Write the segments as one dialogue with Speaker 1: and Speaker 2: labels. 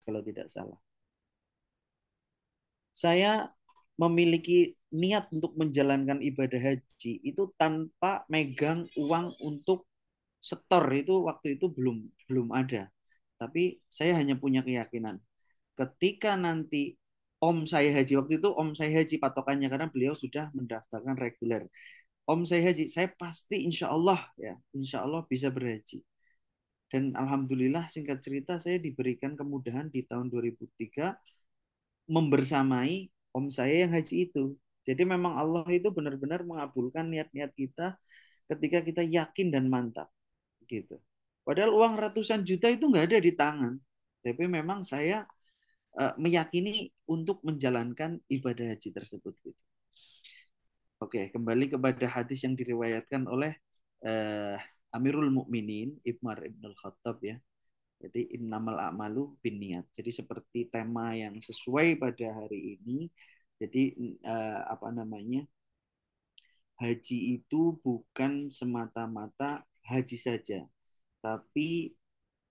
Speaker 1: kalau tidak salah. Saya memiliki niat untuk menjalankan ibadah haji itu tanpa megang uang untuk setor, itu waktu itu belum belum ada. Tapi saya hanya punya keyakinan ketika nanti om saya haji, waktu itu om saya haji patokannya karena beliau sudah mendaftarkan reguler. Om saya haji, saya pasti insya Allah ya, insya Allah bisa berhaji. Dan alhamdulillah singkat cerita saya diberikan kemudahan di tahun 2003 membersamai om saya yang haji itu. Jadi memang Allah itu benar-benar mengabulkan niat-niat kita ketika kita yakin dan mantap gitu. Padahal uang ratusan juta itu nggak ada di tangan. Tapi memang saya meyakini untuk menjalankan ibadah haji tersebut gitu. Oke, kembali kepada hadis yang diriwayatkan oleh uh, Amirul Mukminin Umar Ibn Khattab ya. Jadi innamal a'malu binniyat. Jadi seperti tema yang sesuai pada hari ini. Jadi apa namanya? Haji itu bukan semata-mata haji saja, tapi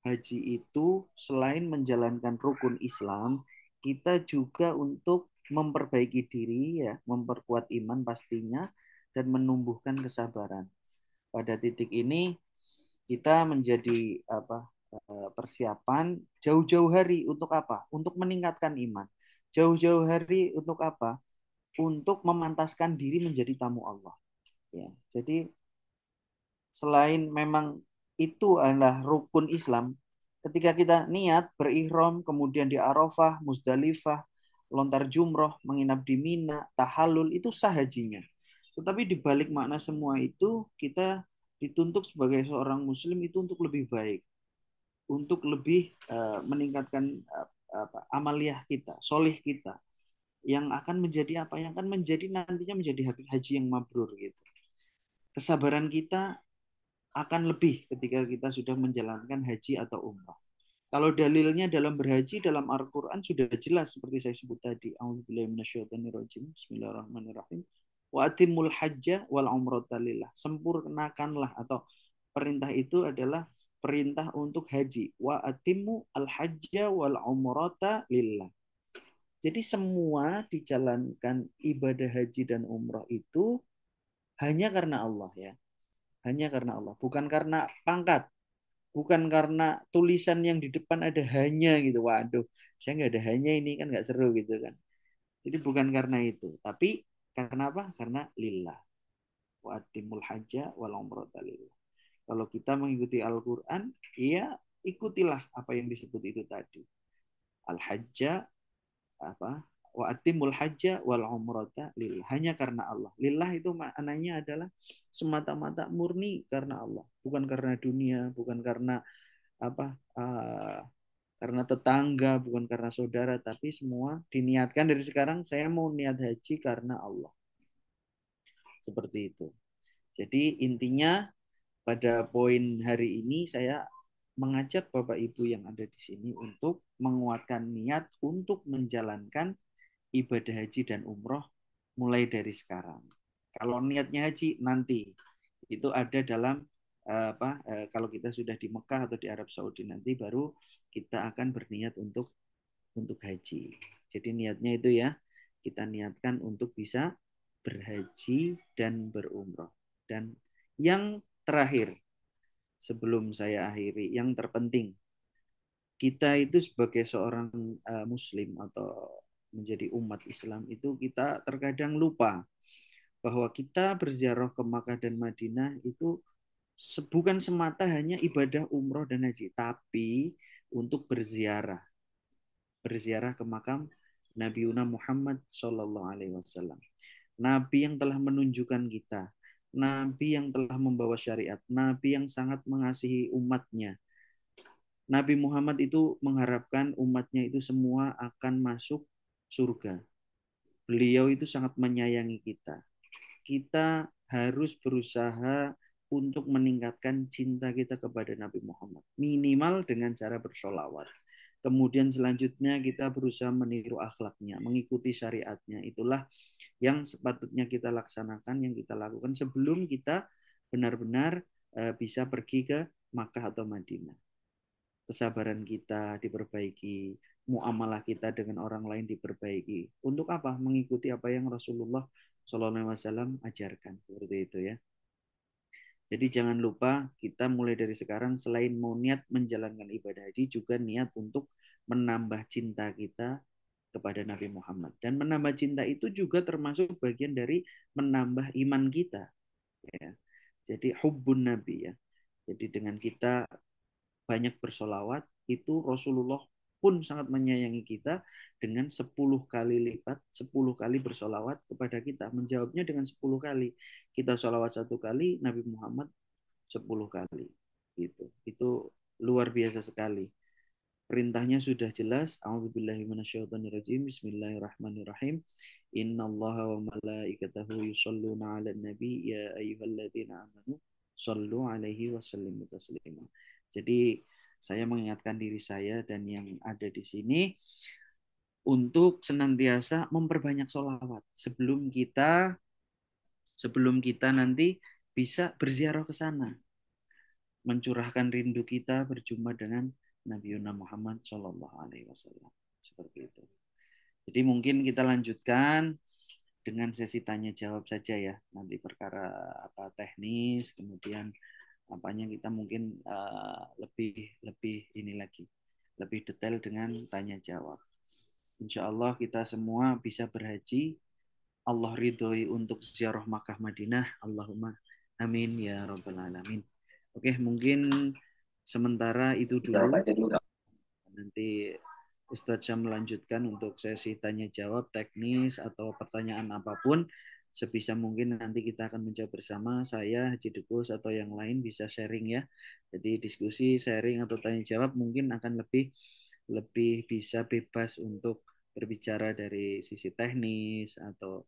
Speaker 1: haji itu selain menjalankan rukun Islam, kita juga untuk memperbaiki diri ya, memperkuat iman pastinya dan menumbuhkan kesabaran. Pada titik ini kita menjadi apa? Persiapan jauh-jauh hari untuk apa? Untuk meningkatkan iman. Jauh-jauh hari untuk apa? Untuk memantaskan diri menjadi tamu Allah. Ya, jadi selain memang itu adalah rukun Islam, ketika kita niat berihram, kemudian di Arafah, Musdalifah, lontar jumroh, menginap di Mina, tahallul, itu sah hajinya. Tetapi di balik makna semua itu, kita dituntut sebagai seorang muslim itu untuk lebih baik, untuk lebih meningkatkan amaliyah kita, solih kita, yang akan menjadi apa? Yang akan menjadi nantinya menjadi haji yang mabrur gitu. Kesabaran kita akan lebih ketika kita sudah menjalankan haji atau umrah. Kalau dalilnya dalam berhaji dalam Al-Quran sudah jelas seperti saya sebut tadi. A'udzubillahiminasyaitonirrajim. Bismillahirrahmanirrahim. Wa atimul hajja wal umrata lillah. Sempurnakanlah atau perintah itu adalah perintah untuk haji. Wa atimu al hajja wal umrata lillah. Jadi semua dijalankan ibadah haji dan umrah itu hanya karena Allah ya. Hanya karena Allah. Bukan karena pangkat, bukan karena tulisan yang di depan ada hanya gitu. Waduh, saya nggak ada hanya ini kan nggak seru gitu kan. Jadi bukan karena itu, tapi karena apa? Karena lillah. Wa atimul hajja wal umrata lillah. Kalau kita mengikuti Al-Quran, ya ikutilah apa yang disebut itu tadi. Al-hajja apa? Wa atimul hajja wal umrata lillah. Hanya karena Allah. Lillah itu maknanya adalah semata-mata murni karena Allah, bukan karena dunia, bukan karena apa karena tetangga, bukan karena saudara, tapi semua diniatkan dari sekarang saya mau niat haji karena Allah. Seperti itu. Jadi intinya pada poin hari ini saya mengajak Bapak Ibu yang ada di sini untuk menguatkan niat untuk menjalankan ibadah haji dan umroh mulai dari sekarang. Kalau niatnya haji nanti itu ada dalam kalau kita sudah di Mekah atau di Arab Saudi nanti baru kita akan berniat untuk haji. Jadi niatnya itu ya kita niatkan untuk bisa berhaji dan berumroh. Dan yang terakhir sebelum saya akhiri, yang terpenting kita itu sebagai seorang muslim atau menjadi umat Islam itu kita terkadang lupa bahwa kita berziarah ke Makkah dan Madinah itu bukan semata hanya ibadah umroh dan haji, tapi untuk berziarah, berziarah ke makam Nabi Muhammad Shallallahu Alaihi Wasallam. Nabi yang telah menunjukkan kita, Nabi yang telah membawa syariat, Nabi yang sangat mengasihi umatnya. Nabi Muhammad itu mengharapkan umatnya itu semua akan masuk surga. Beliau itu sangat menyayangi kita. Kita harus berusaha untuk meningkatkan cinta kita kepada Nabi Muhammad. Minimal dengan cara bersolawat. Kemudian selanjutnya kita berusaha meniru akhlaknya, mengikuti syariatnya. Itulah yang sepatutnya kita laksanakan, yang kita lakukan sebelum kita benar-benar bisa pergi ke Makkah atau Madinah. kesabaran kita diperbaiki, muamalah kita dengan orang lain diperbaiki. Untuk apa? Mengikuti apa yang Rasulullah Shallallahu Alaihi Wasallam ajarkan seperti itu ya. Jadi jangan lupa kita mulai dari sekarang selain mau niat menjalankan ibadah haji juga niat untuk menambah cinta kita kepada Nabi Muhammad. Dan menambah cinta itu juga termasuk bagian dari menambah iman kita ya. Jadi hubbun Nabi ya. Jadi dengan kita banyak bersolawat, itu Rasulullah pun sangat menyayangi kita dengan 10 kali lipat, 10 kali bersolawat kepada kita. Menjawabnya dengan 10 kali. Kita solawat 1 kali, Nabi Muhammad 10 kali. Itu luar biasa sekali. Perintahnya sudah jelas. A'udzubillahi minasyaitonirrajim. Bismillahirrahmanirrahim. Innallaha wa malaikatahu yusholluna 'alan nabi ya ayyuhalladzina amanu shallu 'alaihi wa sallimu taslima. Jadi saya mengingatkan diri saya dan yang ada di sini untuk senantiasa memperbanyak sholawat sebelum kita nanti bisa berziarah ke sana, mencurahkan rindu kita berjumpa dengan Nabi Muhammad Shallallahu Alaihi Wasallam. Seperti itu. Jadi mungkin kita lanjutkan dengan sesi tanya jawab saja ya. Nanti perkara apa teknis, kemudian apanya kita mungkin lebih lebih ini lagi, lebih detail dengan tanya jawab. Insya Allah kita semua bisa berhaji. Allah ridhoi untuk ziarah Makkah Madinah. Allahumma amin ya rabbal alamin. Oke, mungkin sementara itu dulu. Nanti Ustadz Syam melanjutkan untuk sesi tanya jawab teknis atau pertanyaan apapun. Sebisa mungkin nanti kita akan menjawab bersama. Saya, Haji Degus, atau yang lain bisa sharing ya. Jadi diskusi, sharing, atau tanya jawab mungkin akan lebih lebih bisa bebas untuk berbicara dari sisi teknis atau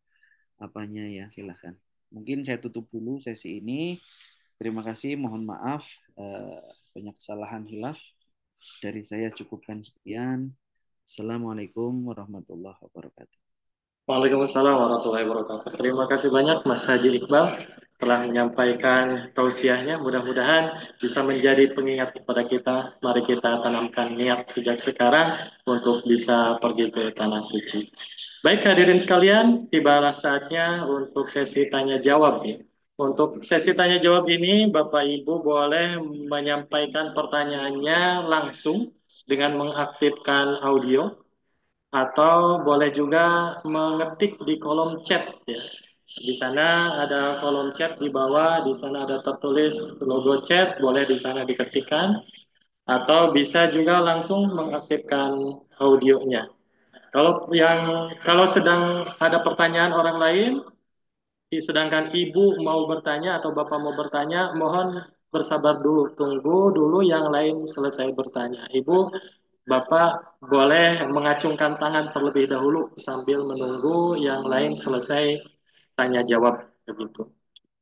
Speaker 1: apanya ya, silahkan. Mungkin saya tutup dulu sesi ini. Terima kasih, mohon maaf banyak kesalahan hilaf. Dari saya cukupkan sekian. Assalamualaikum warahmatullahi wabarakatuh.
Speaker 2: Waalaikumsalam warahmatullahi wabarakatuh. Terima kasih banyak Mas Haji Iqbal telah menyampaikan tausiahnya. Mudah-mudahan bisa menjadi pengingat kepada kita. Mari kita tanamkan niat sejak sekarang untuk bisa pergi ke tanah suci. Baik hadirin sekalian, tibalah saatnya untuk sesi tanya jawab ya. Untuk sesi tanya jawab ini, Bapak Ibu boleh menyampaikan pertanyaannya langsung dengan mengaktifkan audio atau boleh juga mengetik di kolom chat ya. Di sana ada kolom chat di bawah, di sana ada tertulis logo chat, boleh di sana diketikkan atau bisa juga langsung mengaktifkan audionya. Kalau sedang ada pertanyaan orang lain, sedangkan ibu mau bertanya atau bapak mau bertanya, mohon bersabar dulu, tunggu dulu yang lain selesai bertanya. Ibu, bapak boleh mengacungkan tangan terlebih dahulu sambil menunggu yang lain selesai tanya jawab begitu.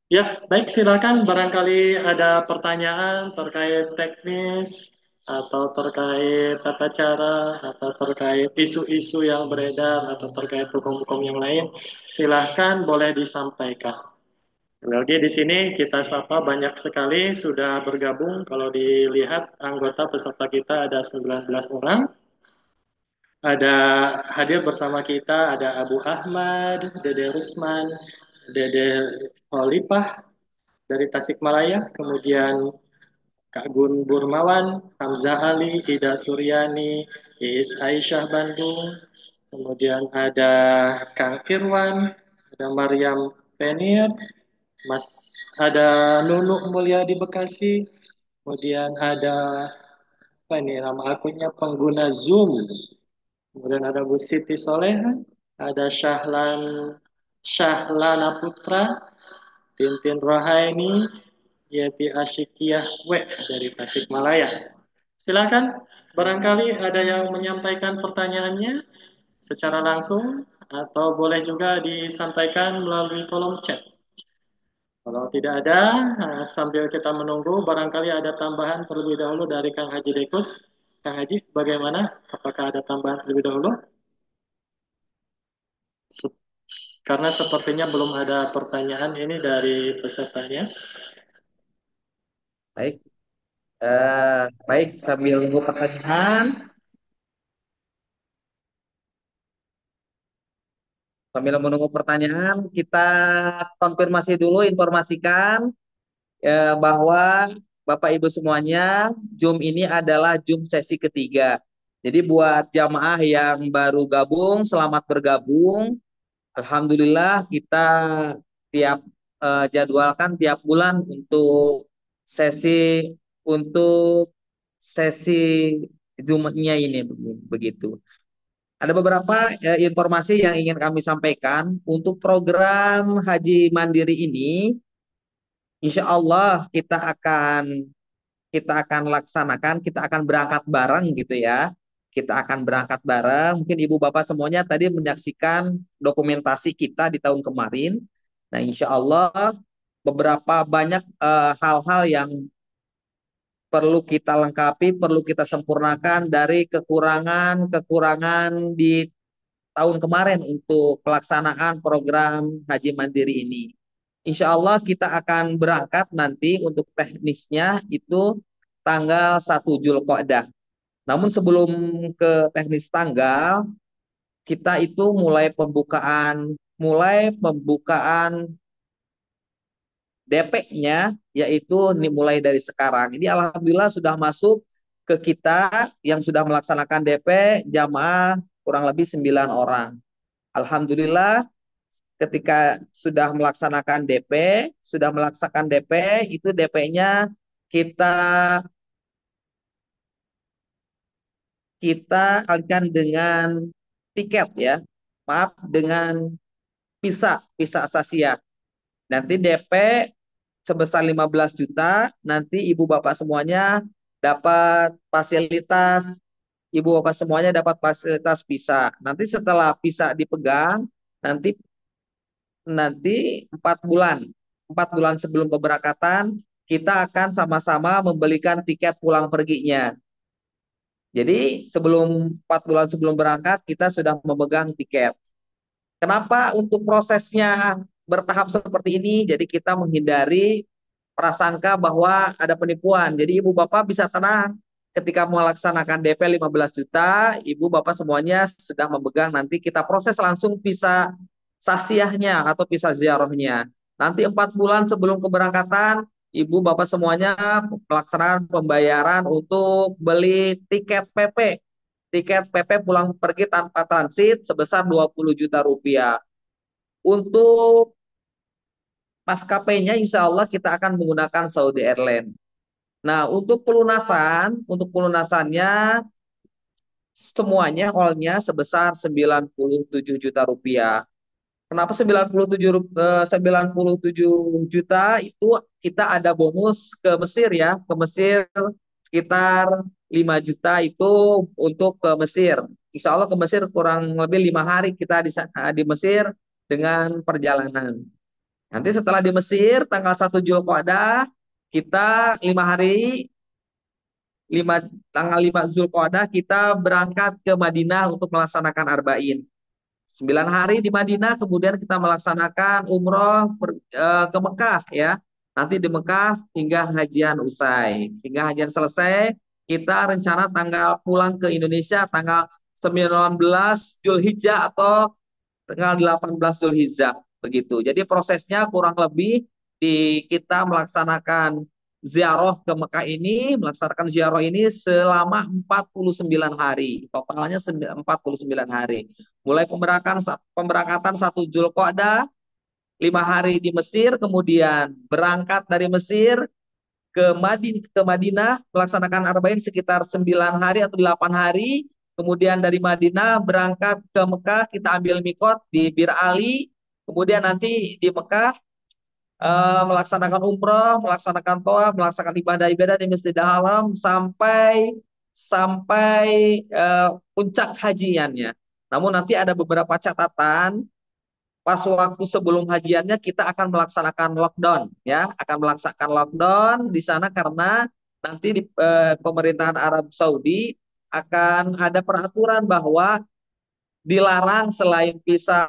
Speaker 2: Ya, baik silakan barangkali ada pertanyaan terkait teknis atau terkait tata cara atau terkait isu-isu yang beredar atau terkait hukum-hukum yang lain, silahkan boleh disampaikan. Lagi di sini kita sapa banyak sekali sudah bergabung. Kalau dilihat anggota peserta kita ada 19 orang. Ada hadir bersama kita ada Abu Ahmad, Dede Rusman, Dede Holipah dari Tasikmalaya, kemudian Kak Gun Burmawan, Hamzah Ali, Ida Suryani, Iis Aisyah Bandung, kemudian ada Kang Irwan, ada Mariam Penir, ada Nunuk Mulia di Bekasi, kemudian ada apa ini nama akunnya pengguna Zoom, kemudian ada Bu Siti Soleha, ada Syahlana Putra, Tintin Rohaini, Yeti Asyikiyah W dari Tasikmalaya. Silakan, barangkali ada yang menyampaikan pertanyaannya secara langsung atau boleh juga disampaikan melalui kolom chat. Kalau tidak ada, sambil kita menunggu, barangkali ada tambahan terlebih dahulu dari Kang Haji Dekus. Kang Haji, bagaimana? Apakah ada tambahan terlebih dahulu? Karena sepertinya belum ada pertanyaan ini dari pesertanya.
Speaker 1: Baik,
Speaker 3: Baik, sambil nunggu pertanyaan, menunggu pertanyaan, kita konfirmasi dulu, informasikan bahwa Bapak Ibu semuanya, Zoom ini adalah Zoom sesi ketiga. Jadi buat jamaah yang baru gabung, selamat bergabung. Alhamdulillah kita tiap jadwalkan tiap bulan sesi untuk sesi Zoom-nya ini begitu. Ada beberapa informasi yang ingin kami sampaikan untuk program Haji Mandiri ini. Insya Allah kita akan laksanakan, kita akan berangkat bareng gitu ya. Kita akan berangkat bareng. Mungkin ibu bapak semuanya tadi menyaksikan dokumentasi kita di tahun kemarin. Nah, insya Allah beberapa banyak hal-hal yang perlu kita lengkapi, perlu kita sempurnakan dari kekurangan-kekurangan di tahun kemarin untuk pelaksanaan program Haji Mandiri ini. Insya Allah kita akan berangkat nanti untuk teknisnya itu tanggal 1 Zulqa'dah. Namun sebelum ke teknis tanggal, kita itu mulai pembukaan DP-nya yaitu dimulai dari sekarang. Ini alhamdulillah sudah masuk ke kita yang sudah melaksanakan DP jamaah kurang lebih 9 orang. Alhamdulillah ketika sudah melaksanakan DP, itu DP-nya kita kita alihkan dengan tiket ya. Maaf, dengan visa Asasia. Nanti DP sebesar 15 juta, nanti ibu bapak semuanya dapat fasilitas visa. Nanti setelah visa dipegang, nanti nanti 4 bulan sebelum keberangkatan kita akan sama-sama membelikan tiket pulang perginya. Jadi 4 bulan sebelum berangkat kita sudah memegang tiket. Kenapa untuk prosesnya bertahap seperti ini? Jadi kita menghindari prasangka bahwa ada penipuan. Jadi ibu bapak bisa tenang ketika melaksanakan DP 15 juta, ibu bapak semuanya sudah memegang, nanti kita proses langsung visa sasiahnya atau visa ziarahnya. Nanti 4 bulan sebelum keberangkatan, ibu bapak semuanya pelaksanaan pembayaran untuk beli tiket PP pulang pergi tanpa transit sebesar 20 juta rupiah. Untuk maskapainya insya Allah kita akan menggunakan Saudi Airlines. Nah, untuk pelunasannya semuanya all-nya sebesar 97 juta rupiah. Kenapa 97 juta itu kita ada bonus ke Mesir ya, ke Mesir sekitar 5 juta itu untuk ke Mesir. Insya Allah ke Mesir kurang lebih 5 hari kita di Mesir dengan perjalanan. Nanti setelah di Mesir tanggal 1 Zulqa'dah kita 5 hari 5 tanggal 5 Zulqa'dah kita berangkat ke Madinah untuk melaksanakan Arba'in. 9 hari di Madinah, kemudian kita melaksanakan umroh ke Mekah ya. Nanti di Mekah hingga hajian usai. Hingga hajian selesai, kita rencana tanggal pulang ke Indonesia tanggal 19 Zulhijjah atau tanggal 18 Zulhijjah begitu. Jadi prosesnya kurang lebih kita melaksanakan ziarah ini selama 49 hari. Totalnya 49 hari. Mulai pemberangkatan 1 Zulqa'dah, 5 hari di Mesir, kemudian berangkat dari Mesir ke Madinah melaksanakan Arba'in sekitar 9 hari atau 8 hari. Kemudian dari Madinah berangkat ke Mekah, kita ambil mikot di Bir Ali. Kemudian nanti di Mekah melaksanakan umroh, melaksanakan toa, melaksanakan ibadah-ibadah di Masjidil Haram sampai sampai puncak hajiannya. Namun nanti ada beberapa catatan pas waktu sebelum hajiannya kita akan melaksanakan lockdown ya, akan melaksanakan lockdown di sana karena nanti di pemerintahan Arab Saudi akan ada peraturan bahwa dilarang selain visa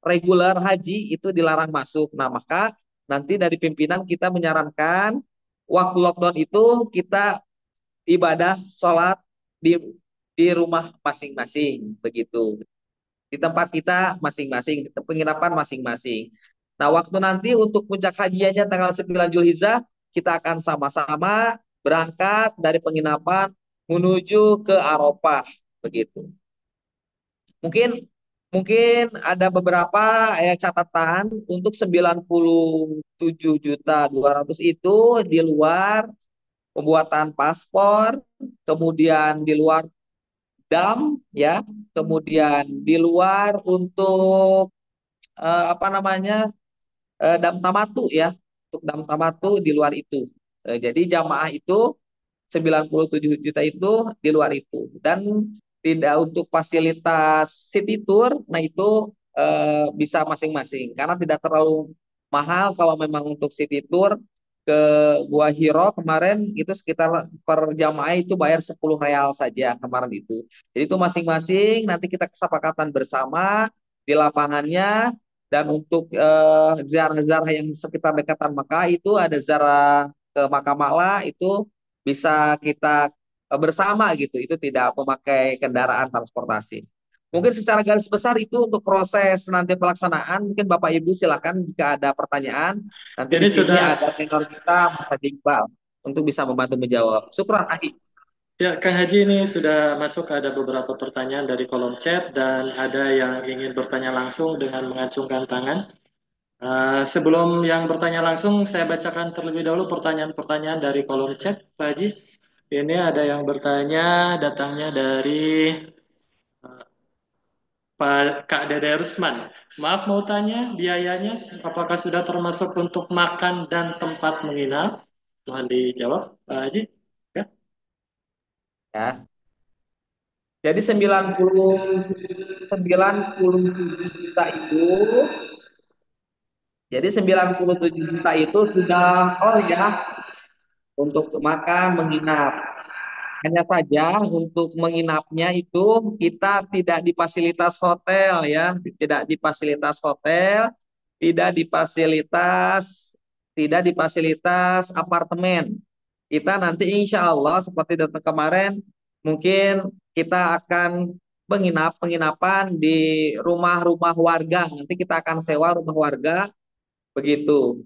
Speaker 3: reguler haji itu dilarang masuk. Nah, maka nanti dari pimpinan kita menyarankan waktu lockdown itu kita ibadah sholat di di rumah masing-masing begitu, di tempat kita masing-masing, di penginapan masing-masing. Nah, waktu nanti untuk puncak hajinya tanggal 9 Zulhijjah, kita akan sama-sama berangkat dari penginapan menuju ke Arafah begitu. Mungkin mungkin ada beberapa catatan untuk 97.200 itu di luar pembuatan paspor, kemudian di luar dam ya, kemudian di luar untuk apa namanya dam tamatu ya, untuk dam tamatu di luar itu. Jadi jamaah itu 97 juta itu di luar itu, dan tidak untuk fasilitas city tour, nah itu bisa masing-masing karena tidak terlalu mahal. Kalau memang untuk city tour ke Gua Hiro kemarin itu sekitar per jamaah itu bayar 10 real saja kemarin itu. Jadi itu masing-masing nanti kita kesepakatan bersama di lapangannya. Dan untuk ziarah-ziarah yang sekitar dekatan Mekah itu ada ziarah ke Makam Ma'la itu bisa kita bersama gitu. Itu tidak memakai kendaraan transportasi. Mungkin secara garis besar itu untuk proses nanti pelaksanaan. Mungkin Bapak Ibu silakan jika ada pertanyaan. Nanti di
Speaker 2: Ini
Speaker 3: sini
Speaker 2: sudah,
Speaker 3: ada senior kita, Mas Haji Iqbal, untuk bisa membantu menjawab. Syukran, Aki.
Speaker 2: ya Kang Haji ini sudah masuk ada beberapa pertanyaan dari kolom chat dan ada yang ingin bertanya langsung dengan mengacungkan tangan. Sebelum yang bertanya langsung, saya bacakan terlebih dahulu pertanyaan-pertanyaan dari kolom chat, Pak Haji. Ini ada yang bertanya, datangnya dari Pak Kak Dede Rusman. Maaf mau tanya, biayanya apakah sudah termasuk untuk makan dan tempat menginap? Mohon dijawab, Pak Haji. Ya.
Speaker 3: Ya. Jadi 97 juta itu, jadi 97 juta itu sudah all ya untuk makan, menginap. Hanya saja untuk menginapnya itu kita tidak di fasilitas hotel ya, tidak di fasilitas hotel, tidak di fasilitas tidak di fasilitas apartemen. Kita nanti insya Allah seperti datang kemarin, mungkin kita akan menginap penginapan di rumah-rumah warga. Nanti kita akan sewa rumah warga begitu.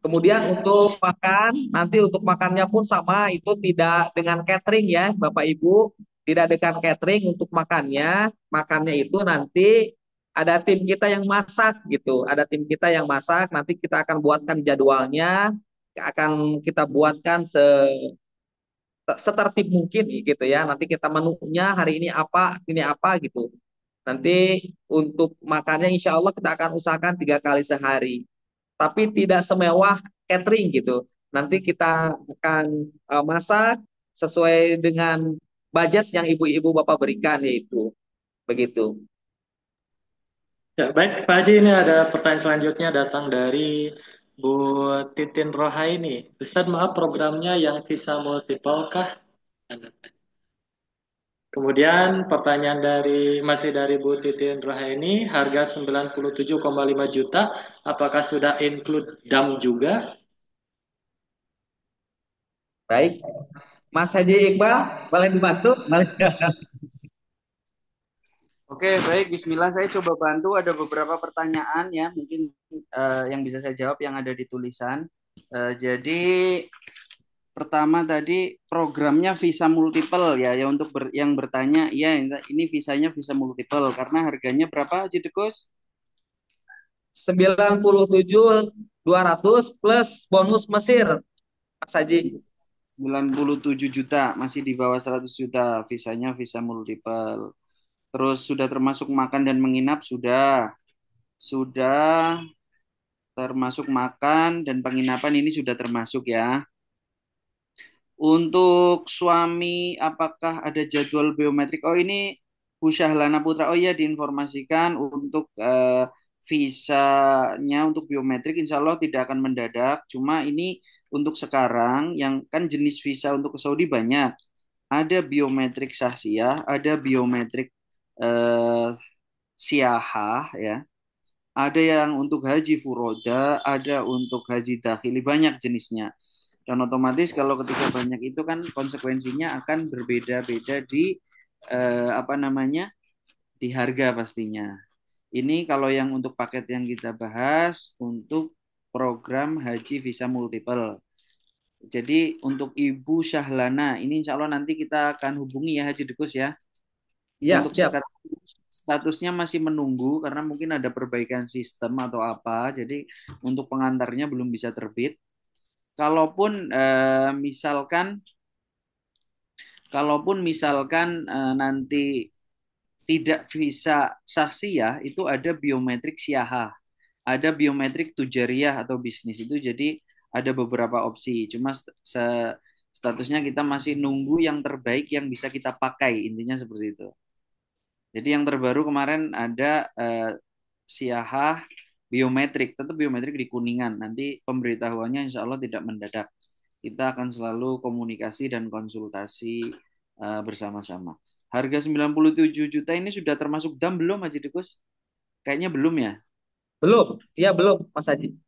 Speaker 3: Kemudian untuk makan, nanti untuk makannya pun sama, itu tidak dengan catering ya, Bapak Ibu, tidak dengan catering untuk makannya. Makannya itu nanti ada tim kita yang masak gitu, ada tim kita yang masak. Nanti kita akan buatkan jadwalnya, akan kita buatkan setertib mungkin gitu ya. Nanti kita menunya hari ini apa gitu. Nanti untuk makannya insya Allah kita akan usahakan 3 kali sehari, tapi tidak semewah catering gitu. Nanti kita akan masak sesuai dengan budget yang ibu-ibu bapak berikan yaitu begitu.
Speaker 2: Ya, baik, Pak Haji, ini ada pertanyaan selanjutnya datang dari Bu Titin Rohaini. Ustadz, maaf programnya yang visa multiple kah? Kemudian pertanyaan masih dari Bu Titin Rohaini, harga 97,5 juta, apakah sudah include dam juga?
Speaker 3: Baik, Mas Haji Iqbal, boleh dibantu? Boleh.
Speaker 1: Oke, baik. Bismillah, saya coba bantu. Ada beberapa pertanyaan ya, mungkin yang bisa saya jawab yang ada di tulisan. Jadi pertama tadi programnya visa multiple ya, ya untuk yang bertanya, ya ini visanya visa multiple karena harganya berapa, Jidekus?
Speaker 3: 97.200 plus bonus Mesir, Mas Haji.
Speaker 1: 97 juta, masih di bawah 100 juta. Visanya visa multiple. Terus sudah termasuk makan dan menginap, sudah termasuk makan dan penginapan ini sudah termasuk ya. Untuk suami, apakah ada jadwal biometrik? Oh, ini Bu Syahlana Putra. Oh iya, diinformasikan untuk visanya untuk biometrik insya Allah tidak akan mendadak. Cuma ini untuk sekarang, yang kan jenis visa untuk ke Saudi banyak. Ada biometrik syahsiah, ada biometrik eh, siahah ya. Ada yang untuk haji furoda, ada untuk haji dakhili, banyak jenisnya. Dan otomatis kalau ketika banyak itu kan konsekuensinya akan berbeda-beda di apa namanya, di harga pastinya. Ini kalau yang untuk paket yang kita bahas untuk program haji visa multiple. Jadi untuk Ibu Syahlana, ini insya Allah nanti kita akan hubungi ya Haji Dekus ya.
Speaker 3: Iya,
Speaker 1: Untuk
Speaker 3: siap.
Speaker 1: sekarang statusnya masih menunggu karena mungkin ada perbaikan sistem atau apa. Jadi untuk pengantarnya belum bisa terbit. Kalaupun nanti tidak visa saksiyah itu ada biometrik siahah, ada biometrik tujariyah atau bisnis itu jadi ada beberapa opsi. Cuma statusnya kita masih nunggu yang terbaik yang bisa kita pakai intinya seperti itu. Jadi yang terbaru kemarin ada siahah biometrik, tetap biometrik di Kuningan. Nanti pemberitahuannya insya Allah tidak mendadak. Kita akan selalu komunikasi dan konsultasi bersama-sama. Harga 97 juta ini sudah termasuk dam belum Haji Dekus? Kayaknya belum ya.
Speaker 3: Belum. Iya, belum, Mas Haji.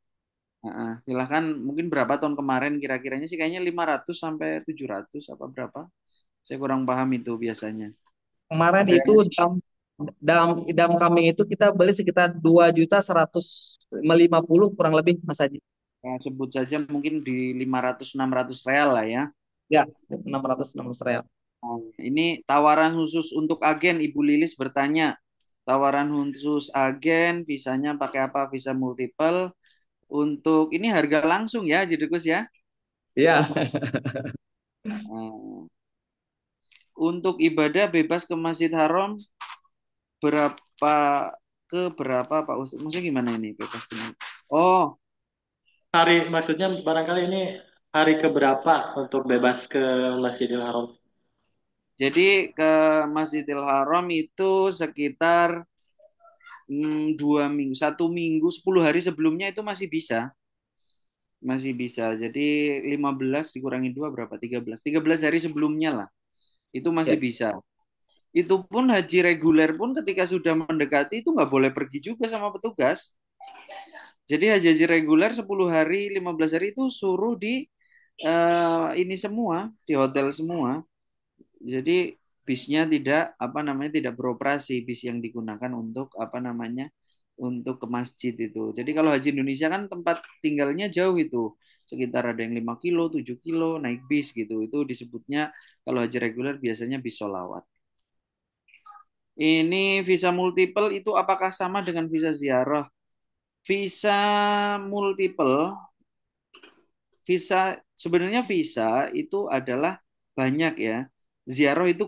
Speaker 1: Silahkan mungkin berapa tahun kemarin kira-kiranya sih kayaknya 500 sampai 700 apa berapa? Saya kurang paham itu biasanya.
Speaker 3: Kemarin
Speaker 1: Ada
Speaker 3: itu
Speaker 1: yang
Speaker 3: dam dam dam kambing itu kita beli sekitar 2.150 kurang lebih, Mas Haji.
Speaker 1: sebut saja mungkin di 500-600 real lah ya.
Speaker 3: Ya, 600 real.
Speaker 1: Nah, ini tawaran khusus untuk agen. Ibu Lilis bertanya, tawaran khusus agen, visanya pakai apa? Visa multiple. Untuk ini harga langsung ya, Jidekus ya.
Speaker 3: Iya,
Speaker 1: Nah, untuk ibadah bebas ke Masjid Haram berapa berapa Pak Ustaz? Maksudnya gimana ini bebas ke Oh,
Speaker 2: Hari maksudnya barangkali ini hari keberapa untuk bebas ke Masjidil Haram?
Speaker 1: jadi ke Masjidil Haram itu sekitar 2 minggu, 1 minggu, 10 hari sebelumnya itu masih bisa. Masih bisa. Jadi 15 dikurangi 2 berapa? 13. 13 hari sebelumnya lah. Itu masih
Speaker 3: ya.
Speaker 1: bisa. Itu pun haji reguler pun ketika sudah mendekati itu nggak boleh pergi juga sama petugas. Jadi haji-haji reguler 10 hari, 15 hari itu suruh di ini semua, di hotel semua. Jadi bisnya tidak apa namanya tidak beroperasi, bis yang digunakan untuk apa namanya untuk ke masjid itu. Jadi kalau haji Indonesia kan tempat tinggalnya jauh itu, sekitar ada yang 5 kilo, 7 kilo naik bis gitu. Itu disebutnya kalau haji reguler biasanya bis sholawat. Ini visa multiple itu apakah sama dengan visa ziarah? Visa multiple, visa sebenarnya visa itu adalah banyak ya. Ziarah itu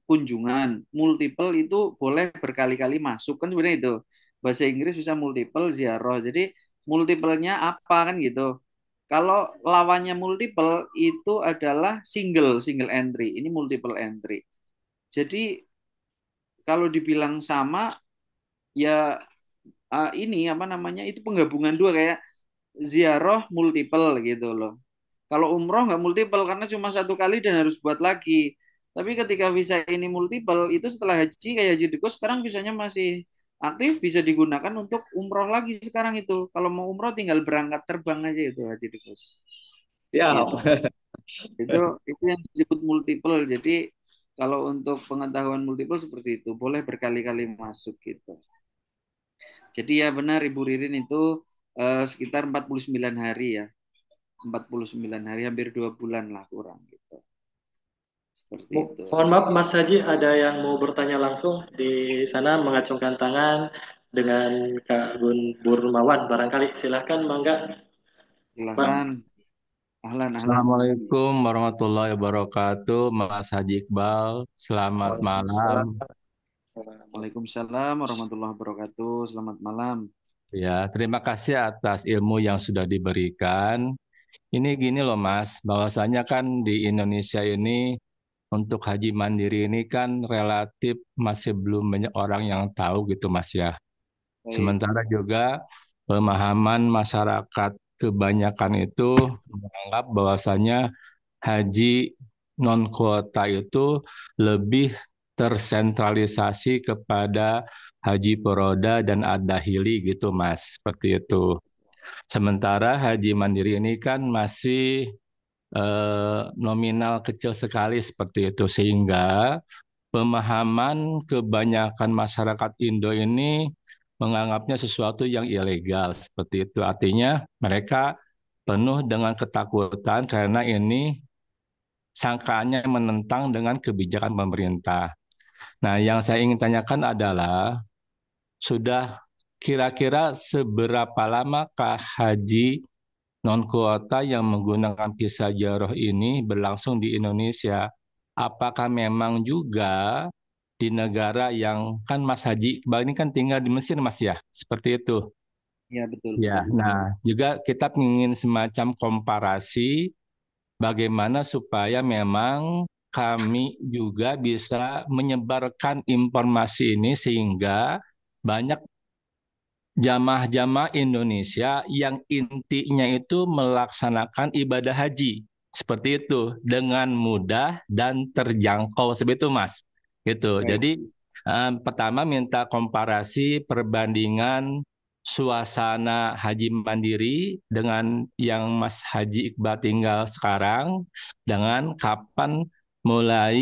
Speaker 1: kunjungan, multiple itu boleh berkali-kali masuk kan sebenarnya itu. Bahasa Inggris bisa multiple ziarah. Jadi multiple-nya apa kan gitu. Kalau lawannya multiple itu adalah single entry. Ini multiple entry. Jadi kalau dibilang sama ya ini apa namanya itu penggabungan dua kayak ziarah multiple gitu loh. Kalau umroh nggak multiple karena cuma satu kali dan harus buat lagi. Tapi ketika visa ini multiple itu setelah haji kayak haji Deko sekarang visanya masih aktif bisa digunakan untuk umroh lagi sekarang itu. Kalau mau umroh tinggal berangkat terbang aja itu haji Deko.
Speaker 3: Ya.
Speaker 1: Gitu. Itu itu yang disebut multiple. Jadi kalau untuk pengetahuan multiple seperti itu boleh berkali-kali masuk gitu. Jadi ya benar Ibu Ririn itu sekitar 49 hari ya. 49 hari hampir 2 bulan lah kurang gitu. Seperti itu.
Speaker 2: Mohon maaf Mas Haji, ada yang mau bertanya langsung di sana mengacungkan tangan dengan Kak Gun Burmawan. Barangkali silahkan, Mangga.
Speaker 1: Silakan.
Speaker 2: Pak.
Speaker 1: Ahlan, ahlan.
Speaker 4: Assalamualaikum warahmatullahi wabarakatuh, Mas Haji Iqbal. Selamat malam.
Speaker 3: Waalaikumsalam.
Speaker 1: Waalaikumsalam warahmatullahi wabarakatuh. Selamat malam.
Speaker 4: Ya, terima kasih atas ilmu yang sudah diberikan. Ini gini loh, Mas, bahwasanya kan di Indonesia ini untuk haji mandiri ini kan relatif masih belum banyak orang yang tahu gitu, Mas ya.
Speaker 1: Baik.
Speaker 4: Sementara juga pemahaman masyarakat kebanyakan itu menganggap bahwasanya haji non kuota itu lebih tersentralisasi kepada haji furoda dan ad-dahili gitu Mas, seperti itu. Sementara haji mandiri ini kan masih nominal kecil sekali seperti itu, sehingga pemahaman kebanyakan masyarakat Indo ini menganggapnya sesuatu yang ilegal seperti itu. Artinya mereka penuh dengan ketakutan karena ini sangkaannya menentang dengan kebijakan pemerintah. Nah, yang saya ingin tanyakan adalah sudah kira-kira seberapa lamakah haji non kuota yang menggunakan visa Jaroh ini berlangsung di Indonesia? Apakah memang juga di negara yang kan Mas Haji Iqbal ini kan tinggal di Mesir Mas ya, seperti itu.
Speaker 1: Ya, betul,
Speaker 4: Ya,
Speaker 1: betul.
Speaker 4: nah juga kita ingin semacam komparasi bagaimana supaya memang kami juga bisa menyebarkan informasi ini sehingga banyak jamaah-jamaah Indonesia yang intinya itu melaksanakan ibadah haji seperti itu dengan mudah dan terjangkau seperti itu Mas. Gitu.
Speaker 1: Baik.
Speaker 4: Jadi pertama minta komparasi perbandingan suasana haji mandiri dengan yang Mas Haji Iqbal tinggal sekarang dengan kapan mulai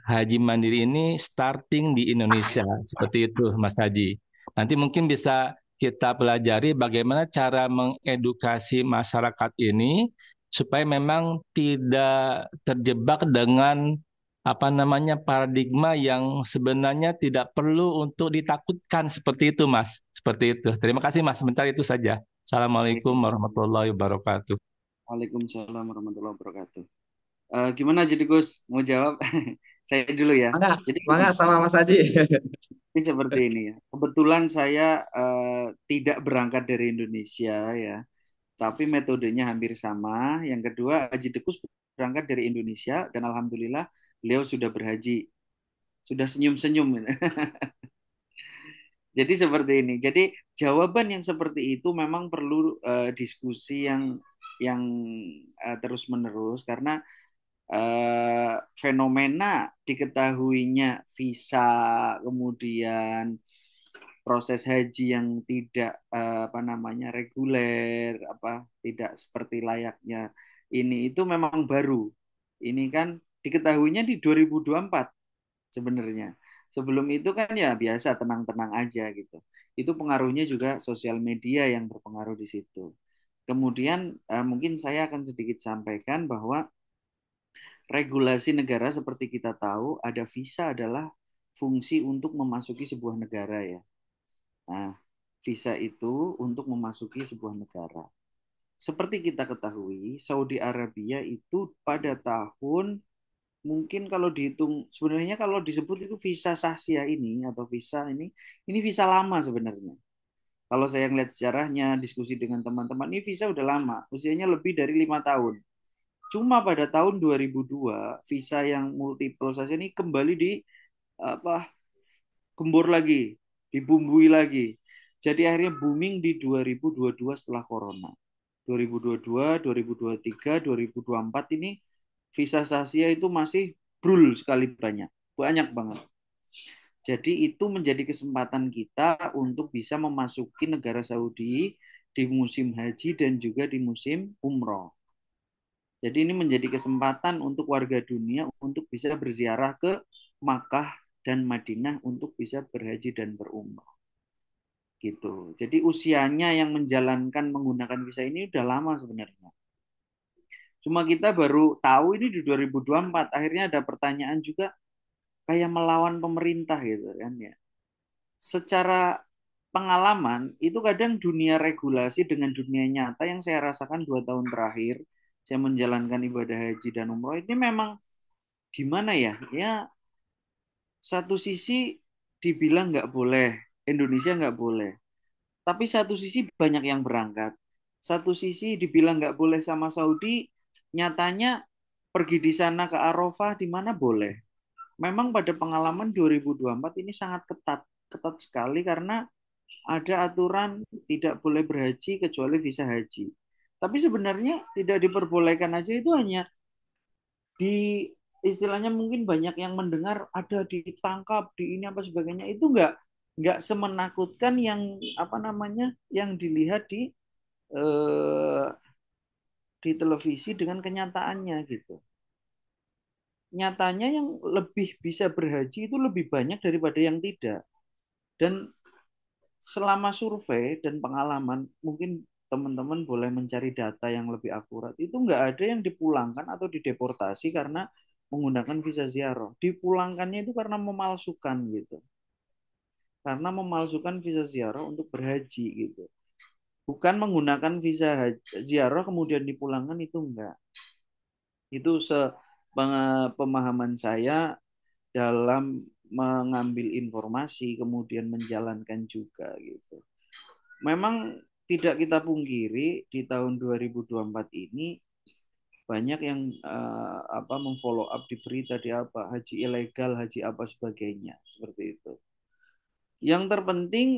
Speaker 4: haji mandiri ini starting di Indonesia seperti itu Mas Haji. Nanti mungkin bisa kita pelajari bagaimana cara mengedukasi masyarakat ini supaya memang tidak terjebak dengan apa namanya paradigma yang sebenarnya tidak perlu untuk ditakutkan seperti itu, Mas. Seperti itu. Terima kasih, Mas. Sebentar itu saja.
Speaker 1: Baik.
Speaker 4: Assalamualaikum warahmatullahi wabarakatuh.
Speaker 1: Waalaikumsalam warahmatullahi wabarakatuh. Gimana jadi Gus? Mau jawab? Saya dulu ya.
Speaker 3: Mangga,
Speaker 1: Jadi
Speaker 3: mangga
Speaker 1: gini,
Speaker 3: sama Mas Haji.
Speaker 1: ini seperti ini ya. Kebetulan saya tidak berangkat dari Indonesia ya, tapi metodenya hampir sama. Yang kedua, Haji Dekus berangkat dari Indonesia dan alhamdulillah beliau sudah berhaji, sudah senyum-senyum. Jadi seperti ini. Jadi jawaban yang seperti itu memang perlu diskusi yang terus-menerus karena fenomena diketahuinya visa kemudian proses haji yang tidak apa namanya reguler apa tidak seperti layaknya ini itu memang baru. Ini kan diketahuinya di 2024 sebenarnya. Sebelum itu kan ya biasa tenang-tenang aja gitu. Itu pengaruhnya juga sosial media yang berpengaruh di situ. Kemudian mungkin saya akan sedikit sampaikan bahwa regulasi negara seperti kita tahu ada visa adalah fungsi untuk memasuki sebuah negara ya. Nah, visa itu untuk memasuki sebuah negara. Seperti kita ketahui, Saudi Arabia itu pada tahun mungkin kalau dihitung sebenarnya kalau disebut itu visa Sahsia ini atau visa ini visa lama sebenarnya. Kalau saya ngeliat sejarahnya, diskusi dengan teman-teman, ini visa udah lama, usianya lebih dari 5 tahun. Cuma pada tahun 2002, visa yang multiple saja ini kembali di apa gembur lagi, dibumbui lagi. Jadi akhirnya booming di 2022 setelah corona. 2022, 2023, 2024 ini visa Asia itu masih brul sekali banyak. Banyak banget. Jadi itu menjadi kesempatan kita untuk bisa memasuki negara Saudi di musim haji dan juga di musim umroh. Jadi ini menjadi kesempatan untuk warga dunia untuk bisa berziarah ke Makkah dan Madinah untuk bisa berhaji dan berumrah. Gitu. Jadi usianya yang menjalankan menggunakan visa ini udah lama sebenarnya. Cuma kita baru tahu ini di 2024. Akhirnya ada pertanyaan juga kayak melawan pemerintah gitu kan ya. Secara pengalaman itu kadang dunia regulasi dengan dunia nyata yang saya rasakan 2 tahun terakhir saya menjalankan ibadah haji dan umroh ini memang gimana ya? Ya satu sisi dibilang nggak boleh, Indonesia nggak boleh. Tapi satu sisi banyak yang berangkat. Satu sisi dibilang nggak boleh sama Saudi, nyatanya pergi di sana ke Arafah di mana boleh. Memang pada pengalaman 2024 ini sangat ketat, ketat sekali karena ada aturan tidak boleh berhaji kecuali visa haji. Tapi sebenarnya tidak diperbolehkan aja itu hanya di istilahnya mungkin banyak yang mendengar ada ditangkap di ini apa sebagainya itu enggak nggak semenakutkan yang apa namanya yang dilihat eh, di televisi dengan kenyataannya gitu. Nyatanya yang lebih bisa berhaji itu lebih banyak daripada yang tidak. Dan selama survei dan pengalaman, mungkin teman-teman boleh mencari data yang lebih akurat. Itu nggak ada yang dipulangkan atau dideportasi karena menggunakan visa ziarah. Dipulangkannya itu karena memalsukan gitu. Karena memalsukan visa ziarah untuk berhaji gitu. Bukan menggunakan visa ziarah kemudian dipulangkan, itu enggak. Itu pemahaman saya dalam mengambil informasi kemudian menjalankan juga gitu. Memang tidak kita pungkiri di tahun 2024 ini banyak yang memfollow up di berita di apa haji ilegal, haji apa sebagainya seperti itu. Yang terpenting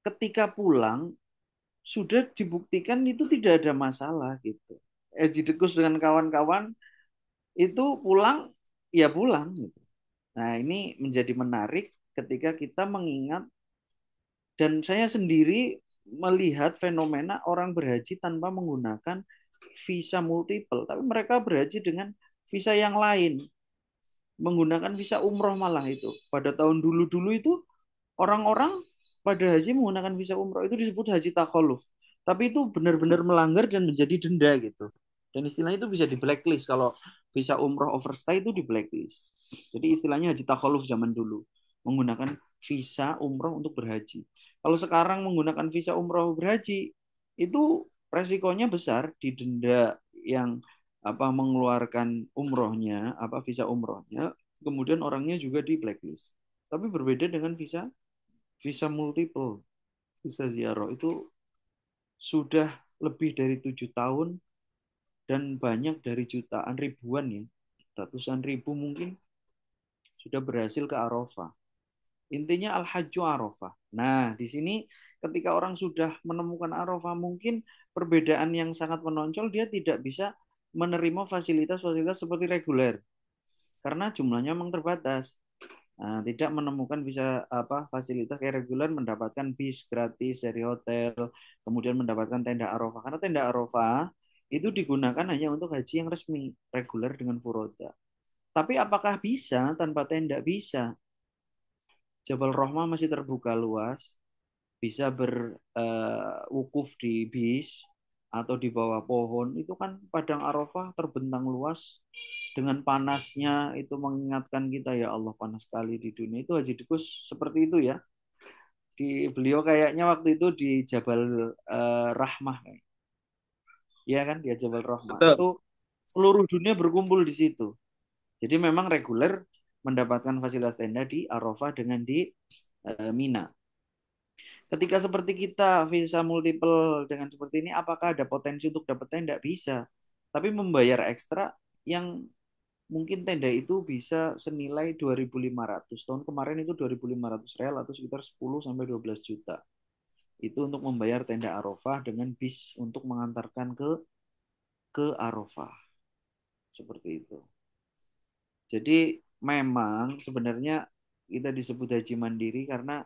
Speaker 1: ketika pulang sudah dibuktikan itu tidak ada masalah gitu. Haji Dekus dengan kawan-kawan itu pulang ya pulang gitu. Nah, ini menjadi menarik ketika kita mengingat dan saya sendiri melihat fenomena orang berhaji tanpa menggunakan visa multiple, tapi mereka berhaji dengan visa yang lain, menggunakan visa umroh malah itu. Pada tahun dulu-dulu itu orang-orang pada haji menggunakan visa umroh itu disebut haji takhaluf. Tapi itu benar-benar melanggar dan menjadi denda gitu. Dan istilahnya itu bisa di blacklist kalau visa umroh overstay itu di blacklist. Jadi istilahnya haji takhaluf zaman dulu menggunakan visa umroh untuk berhaji. Kalau sekarang menggunakan visa umroh berhaji itu resikonya besar, didenda yang mengeluarkan umrohnya, visa umrohnya, kemudian orangnya juga di blacklist. Tapi berbeda dengan visa visa multiple, visa ziarah itu sudah lebih dari 7 tahun dan banyak dari jutaan ribuan ya, ratusan ribu mungkin sudah berhasil ke Arafah. Intinya al-hajju Arafah. Nah, di sini ketika orang sudah menemukan Arafah, mungkin perbedaan yang sangat menonjol dia tidak bisa menerima fasilitas-fasilitas seperti reguler karena jumlahnya memang terbatas. Nah, tidak menemukan bisa fasilitas kayak reguler, mendapatkan bis gratis dari hotel, kemudian mendapatkan tenda Arafah. Karena tenda Arafah itu digunakan hanya untuk haji yang resmi, reguler dengan furoda. Tapi apakah bisa tanpa tenda? Bisa. Jabal Rahmah masih terbuka luas, bisa berwukuf di bis atau di bawah pohon. Itu kan padang Arafah terbentang luas dengan panasnya itu mengingatkan kita ya Allah panas sekali di dunia. Itu Haji Dukus seperti itu ya. Beliau kayaknya waktu itu di Jabal Rahmah, ya kan, di Jabal Rahmah.
Speaker 3: Betul.
Speaker 1: Itu seluruh dunia berkumpul di situ. Jadi memang reguler mendapatkan fasilitas tenda di Arafah dengan di Mina. Ketika seperti kita visa multiple dengan seperti ini, apakah ada potensi untuk dapat tenda? Bisa. Tapi membayar ekstra yang mungkin tenda itu bisa senilai 2.500. Tahun kemarin itu 2.500 real atau sekitar 10 sampai 12 juta. Itu untuk membayar tenda Arafah dengan bis untuk mengantarkan ke Arafah. Seperti itu. Jadi memang sebenarnya kita disebut haji mandiri karena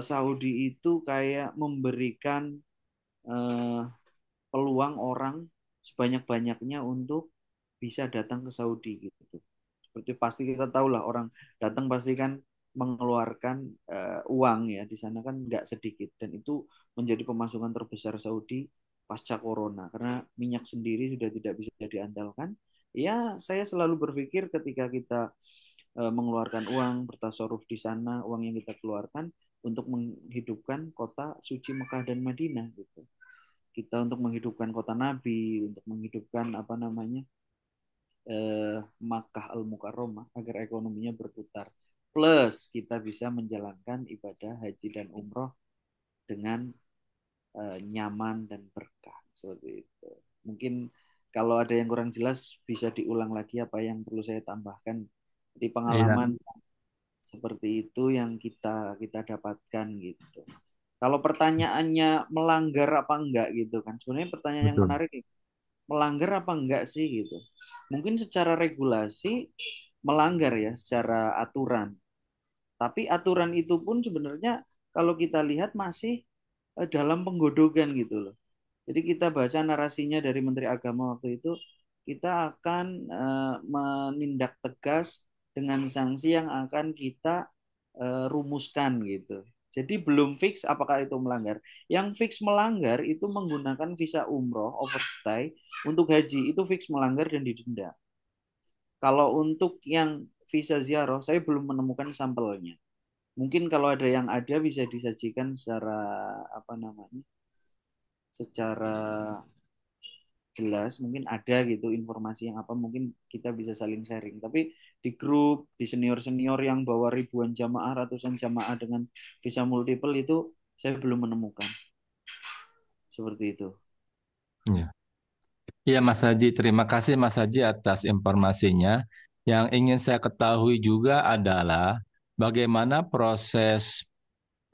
Speaker 1: Saudi itu kayak memberikan eh, peluang orang sebanyak-banyaknya untuk bisa datang ke Saudi gitu. Seperti pasti kita tahu lah orang datang pasti kan mengeluarkan uang ya di sana kan nggak sedikit dan itu menjadi pemasukan terbesar Saudi pasca corona karena minyak sendiri sudah tidak bisa diandalkan. Ya, saya selalu berpikir ketika kita mengeluarkan uang bertasaruf di sana, uang yang kita keluarkan untuk menghidupkan kota suci Mekah dan Madinah gitu. Kita untuk menghidupkan kota Nabi, untuk menghidupkan Makkah Al-Mukarramah agar ekonominya berputar. Plus kita bisa menjalankan ibadah haji dan umroh dengan nyaman dan berkah seperti itu. Mungkin kalau ada yang kurang jelas bisa diulang lagi apa yang perlu saya tambahkan. Di
Speaker 4: Iya,
Speaker 1: pengalaman seperti itu yang kita dapatkan gitu. Kalau pertanyaannya melanggar apa enggak gitu kan. Sebenarnya pertanyaan yang
Speaker 4: betul.
Speaker 1: menarik melanggar apa enggak sih gitu. Mungkin secara regulasi melanggar ya, secara aturan. Tapi aturan itu pun sebenarnya kalau kita lihat masih dalam penggodogan gitu loh. Jadi kita baca narasinya dari Menteri Agama waktu itu, kita akan menindak tegas dengan sanksi yang akan kita rumuskan gitu. Jadi belum fix apakah itu melanggar. Yang fix melanggar itu menggunakan visa umroh overstay untuk haji itu fix melanggar dan didenda. Kalau untuk yang visa ziarah saya belum menemukan sampelnya. Mungkin kalau ada yang ada bisa disajikan secara apa namanya? Secara jelas mungkin ada gitu informasi yang apa mungkin kita bisa saling sharing tapi di grup di senior yang bawa ribuan jamaah ratusan jamaah dengan visa multiple itu saya belum menemukan seperti itu.
Speaker 4: Ya. Iya Mas Haji, terima kasih Mas Haji atas informasinya. Yang ingin saya ketahui juga adalah bagaimana proses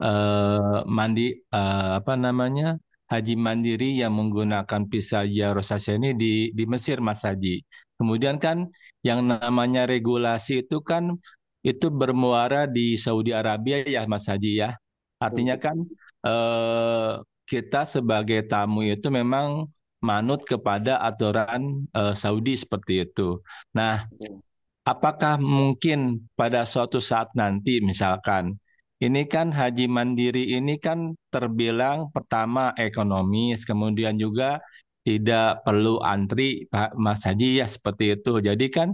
Speaker 4: apa namanya haji mandiri yang menggunakan visa Yarosasya ini di Mesir Mas Haji. Kemudian kan yang namanya regulasi itu kan itu bermuara di Saudi Arabia ya Mas Haji ya. Artinya kan eh, kita sebagai tamu itu memang manut kepada aturan Saudi seperti itu. Nah, apakah mungkin pada suatu saat nanti misalkan ini kan haji mandiri ini kan terbilang pertama ekonomis, kemudian juga tidak perlu antri Pak Mas Haji ya seperti itu. Jadi kan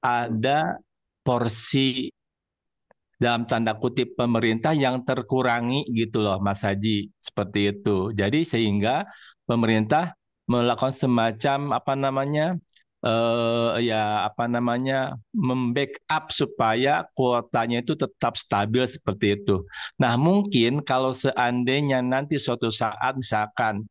Speaker 4: ada porsi dalam tanda kutip pemerintah yang terkurangi gitu loh Mas Haji seperti itu. Jadi sehingga pemerintah melakukan semacam apa namanya ya apa namanya membackup supaya kuotanya itu tetap stabil seperti itu. Nah, mungkin kalau seandainya nanti suatu saat misalkan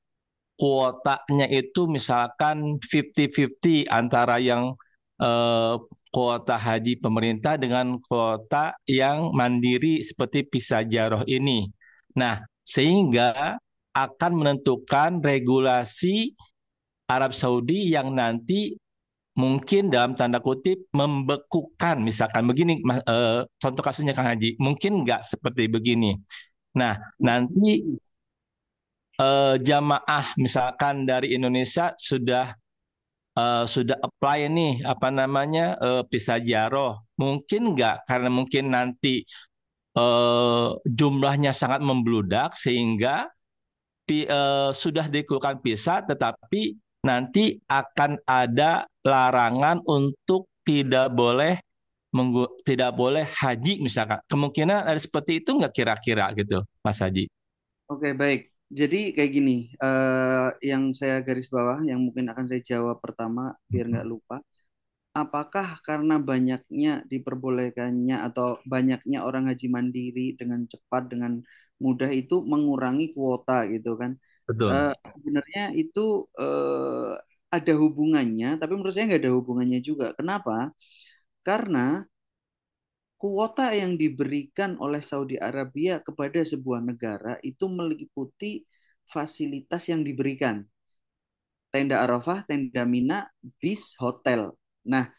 Speaker 4: kuotanya itu misalkan 50-50 antara yang eh, kuota haji pemerintah dengan kuota yang mandiri seperti Visa Jaroh ini. Nah, sehingga akan menentukan regulasi Arab Saudi yang nanti mungkin dalam tanda kutip membekukan misalkan begini contoh kasusnya Kang Haji mungkin nggak seperti begini. Nah, nanti jamaah misalkan dari Indonesia sudah apply nih apa namanya visa Jaroh. Mungkin nggak karena mungkin nanti jumlahnya sangat membludak sehingga sudah dikeluarkan visa tetapi nanti akan ada larangan untuk tidak boleh haji misalkan. Kemungkinan ada seperti itu nggak kira-kira gitu, Mas Haji?
Speaker 1: Oke, baik. Jadi kayak gini, yang saya garis bawah, yang mungkin akan saya jawab pertama, biar nggak lupa. Apakah karena banyaknya diperbolehkannya atau banyaknya orang haji mandiri dengan cepat, dengan mudah itu mengurangi kuota gitu kan?
Speaker 4: Betul.
Speaker 1: Sebenarnya itu ada hubungannya, tapi menurut saya nggak ada hubungannya juga. Kenapa? Karena kuota yang diberikan oleh Saudi Arabia kepada sebuah negara itu meliputi fasilitas yang diberikan. Tenda Arafah, tenda Mina, bis, hotel. Nah,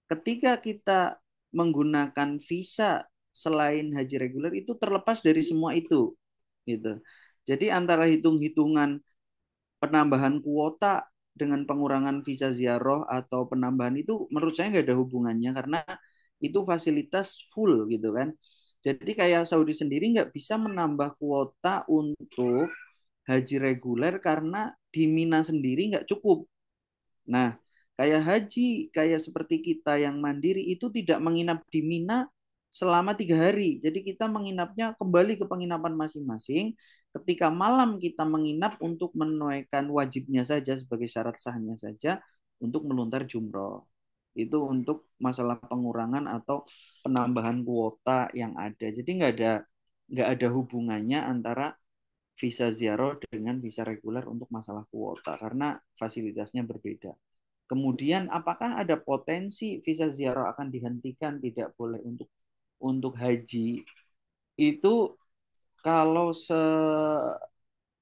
Speaker 1: ketika kita menggunakan visa selain haji reguler itu terlepas dari semua itu, gitu. Jadi antara hitung-hitungan penambahan kuota dengan pengurangan visa ziarah atau penambahan itu menurut saya nggak ada hubungannya karena itu fasilitas full gitu kan. Jadi kayak Saudi sendiri nggak bisa menambah kuota untuk haji reguler karena di Mina sendiri nggak cukup. Nah, kayak haji, kayak seperti kita yang mandiri itu tidak menginap di Mina selama 3 hari. Jadi kita menginapnya kembali ke penginapan masing-masing. Ketika malam kita menginap untuk menunaikan wajibnya saja sebagai syarat sahnya saja untuk melontar jumroh. Itu untuk masalah pengurangan atau penambahan kuota yang ada. Jadi nggak ada hubungannya antara visa ziarah dengan visa reguler untuk masalah kuota karena fasilitasnya berbeda. Kemudian apakah ada potensi visa ziarah akan dihentikan tidak boleh untuk haji? Itu kalau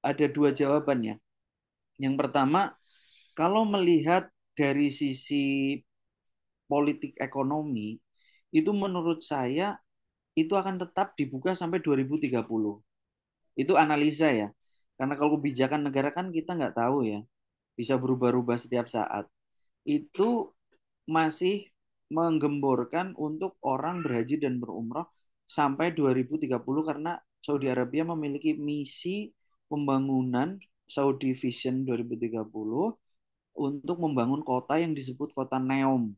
Speaker 1: ada dua jawabannya. Yang pertama, kalau melihat dari sisi politik ekonomi, itu menurut saya itu akan tetap dibuka sampai 2030. Itu analisa ya. Karena kalau kebijakan negara kan kita nggak tahu ya, bisa berubah-ubah setiap saat. Itu masih menggemborkan untuk orang berhaji dan berumrah sampai 2030 karena Saudi Arabia memiliki misi pembangunan Saudi Vision 2030 untuk membangun kota yang disebut kota Neom.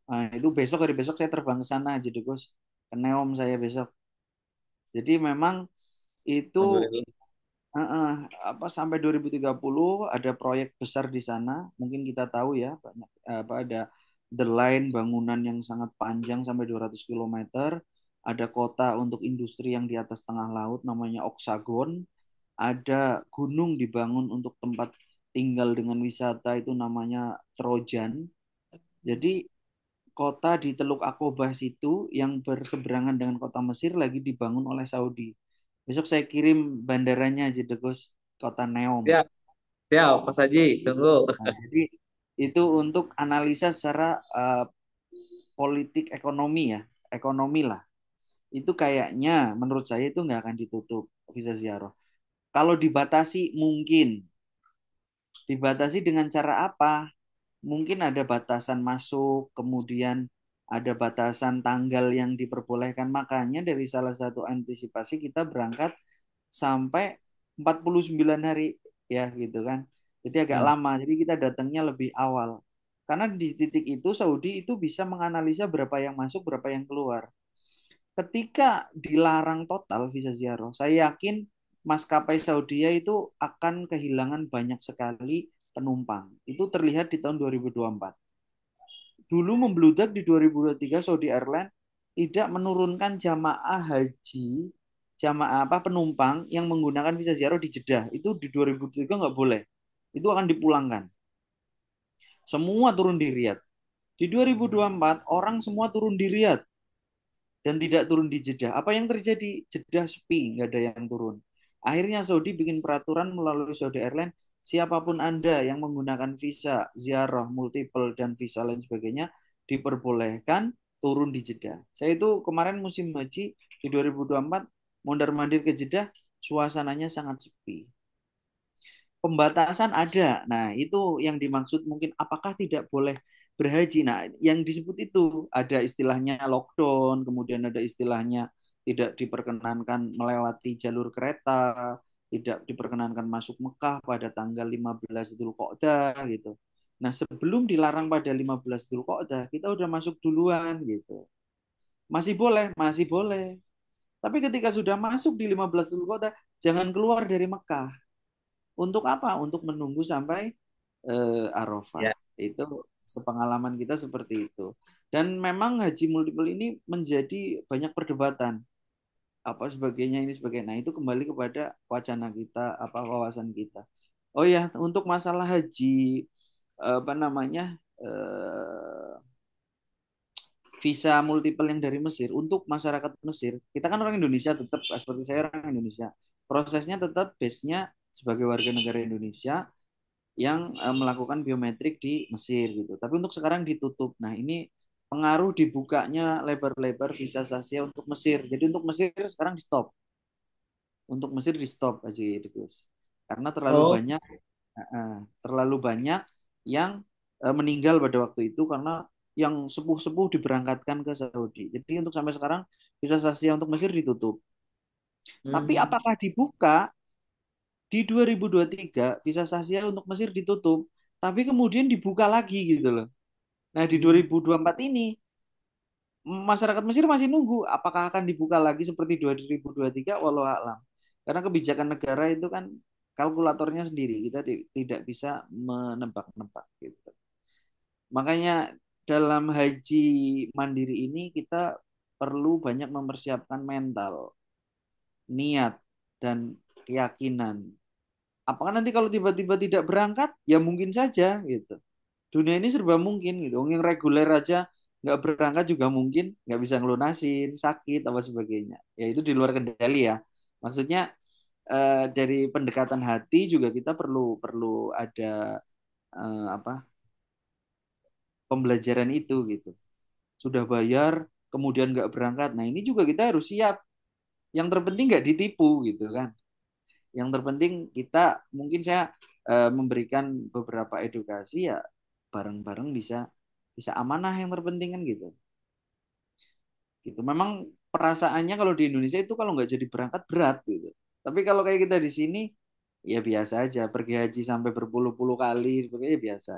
Speaker 1: Nah, itu besok hari besok saya terbang ke sana jadi Gus. Ke Neom saya besok. Jadi memang itu
Speaker 3: Alhamdulillah.
Speaker 1: apa sampai 2030 ada proyek besar di sana. Mungkin kita tahu ya banyak apa ada The Line bangunan yang sangat panjang sampai 200 kilometer. Ada kota untuk industri yang di atas tengah laut namanya Oksagon. Ada gunung dibangun untuk tempat tinggal dengan wisata itu namanya Trojan. Jadi kota di Teluk Akobah situ yang berseberangan dengan kota Mesir lagi dibangun oleh Saudi. Besok saya kirim bandaranya aja Gus, kota Neom.
Speaker 3: Siap, siap, Mas Haji, tunggu.
Speaker 1: Nah, jadi itu untuk analisa secara politik ekonomi ya, ekonomi lah. Itu kayaknya menurut saya itu nggak akan ditutup visa ziarah. Kalau dibatasi mungkin, dibatasi dengan cara apa? Mungkin ada batasan masuk, kemudian ada batasan tanggal yang diperbolehkan. Makanya dari salah satu antisipasi kita berangkat sampai 49 hari ya gitu kan. Jadi agak
Speaker 3: Hmm.
Speaker 1: lama. Jadi kita datangnya lebih awal. Karena di titik itu Saudi itu bisa menganalisa berapa yang masuk, berapa yang keluar. Ketika dilarang total visa ziarah, saya yakin maskapai Saudi itu akan kehilangan banyak sekali penumpang. Itu terlihat di tahun 2024. Dulu membludak di 2023 Saudi Airlines tidak menurunkan jamaah haji, jamaah apa penumpang yang menggunakan visa ziarah di Jeddah. Itu di 2023 nggak boleh. Itu akan dipulangkan. Semua turun di Riyadh. Di 2024 orang semua turun di Riyadh dan tidak turun di Jeddah. Apa yang terjadi? Jeddah sepi, nggak ada yang turun. Akhirnya Saudi bikin peraturan melalui Saudi Airlines, siapapun Anda yang menggunakan visa ziarah multiple dan visa lain sebagainya diperbolehkan turun di Jeddah. Saya itu kemarin musim haji di 2024 mondar-mandir ke Jeddah, suasananya sangat sepi. Pembatasan ada. Nah, itu yang dimaksud mungkin apakah tidak boleh berhaji. Nah, yang disebut itu ada istilahnya lockdown, kemudian ada istilahnya tidak diperkenankan melewati jalur kereta, tidak diperkenankan masuk Mekah pada tanggal 15 Dzulqa'dah gitu. Nah, sebelum dilarang pada 15 Dzulqa'dah, kita udah masuk duluan gitu. Masih boleh, masih boleh. Tapi ketika sudah masuk di 15 Dzulqa'dah, jangan keluar dari Mekah. Untuk apa? Untuk menunggu sampai Arafah.
Speaker 3: Ya,
Speaker 1: Itu sepengalaman kita seperti itu. Dan memang haji multiple ini menjadi banyak perdebatan. Apa sebagainya ini sebagainya. Nah, itu kembali kepada wacana kita, apa wawasan kita. Oh ya, untuk masalah haji apa namanya? Visa multiple yang dari Mesir untuk masyarakat Mesir, kita kan orang Indonesia tetap seperti saya orang Indonesia. Prosesnya tetap base-nya sebagai warga negara Indonesia yang melakukan biometrik di Mesir gitu. Tapi untuk sekarang ditutup. Nah, ini pengaruh dibukanya lebar-lebar visa Asia untuk Mesir. Jadi untuk Mesir sekarang di stop. Untuk Mesir di stop aja gitu, Gus. Karena
Speaker 3: oh,
Speaker 1: terlalu banyak yang meninggal pada waktu itu karena yang sepuh-sepuh diberangkatkan ke Saudi. Jadi untuk sampai sekarang visa Asia untuk Mesir ditutup. Tapi
Speaker 3: hmm.
Speaker 1: apakah dibuka? Di 2023 visa Asia untuk Mesir ditutup, tapi kemudian dibuka lagi gitu loh. Nah, di
Speaker 3: Hmm.
Speaker 1: 2024 ini masyarakat Mesir masih nunggu apakah akan dibuka lagi seperti 2023 walau alam. Karena kebijakan negara itu kan kalkulatornya sendiri, kita tidak bisa menebak-nebak gitu. Makanya dalam haji mandiri ini kita perlu banyak mempersiapkan mental, niat, dan keyakinan. Apakah nanti kalau tiba-tiba tidak berangkat, ya mungkin saja gitu. Dunia ini serba mungkin gitu. Yang reguler aja nggak berangkat juga mungkin nggak bisa ngelunasin, sakit apa sebagainya. Ya itu di luar kendali ya. Maksudnya dari pendekatan hati juga kita perlu perlu ada apa pembelajaran itu gitu. Sudah bayar kemudian nggak berangkat. Nah ini juga kita harus siap. Yang terpenting nggak ditipu gitu kan. Yang terpenting kita mungkin saya memberikan beberapa edukasi ya bareng-bareng bisa bisa amanah yang terpenting kan gitu. Gitu. Memang perasaannya kalau di Indonesia itu kalau nggak jadi berangkat berat gitu. Tapi kalau kayak kita di sini ya biasa aja pergi haji sampai berpuluh-puluh kali sebagainya biasa.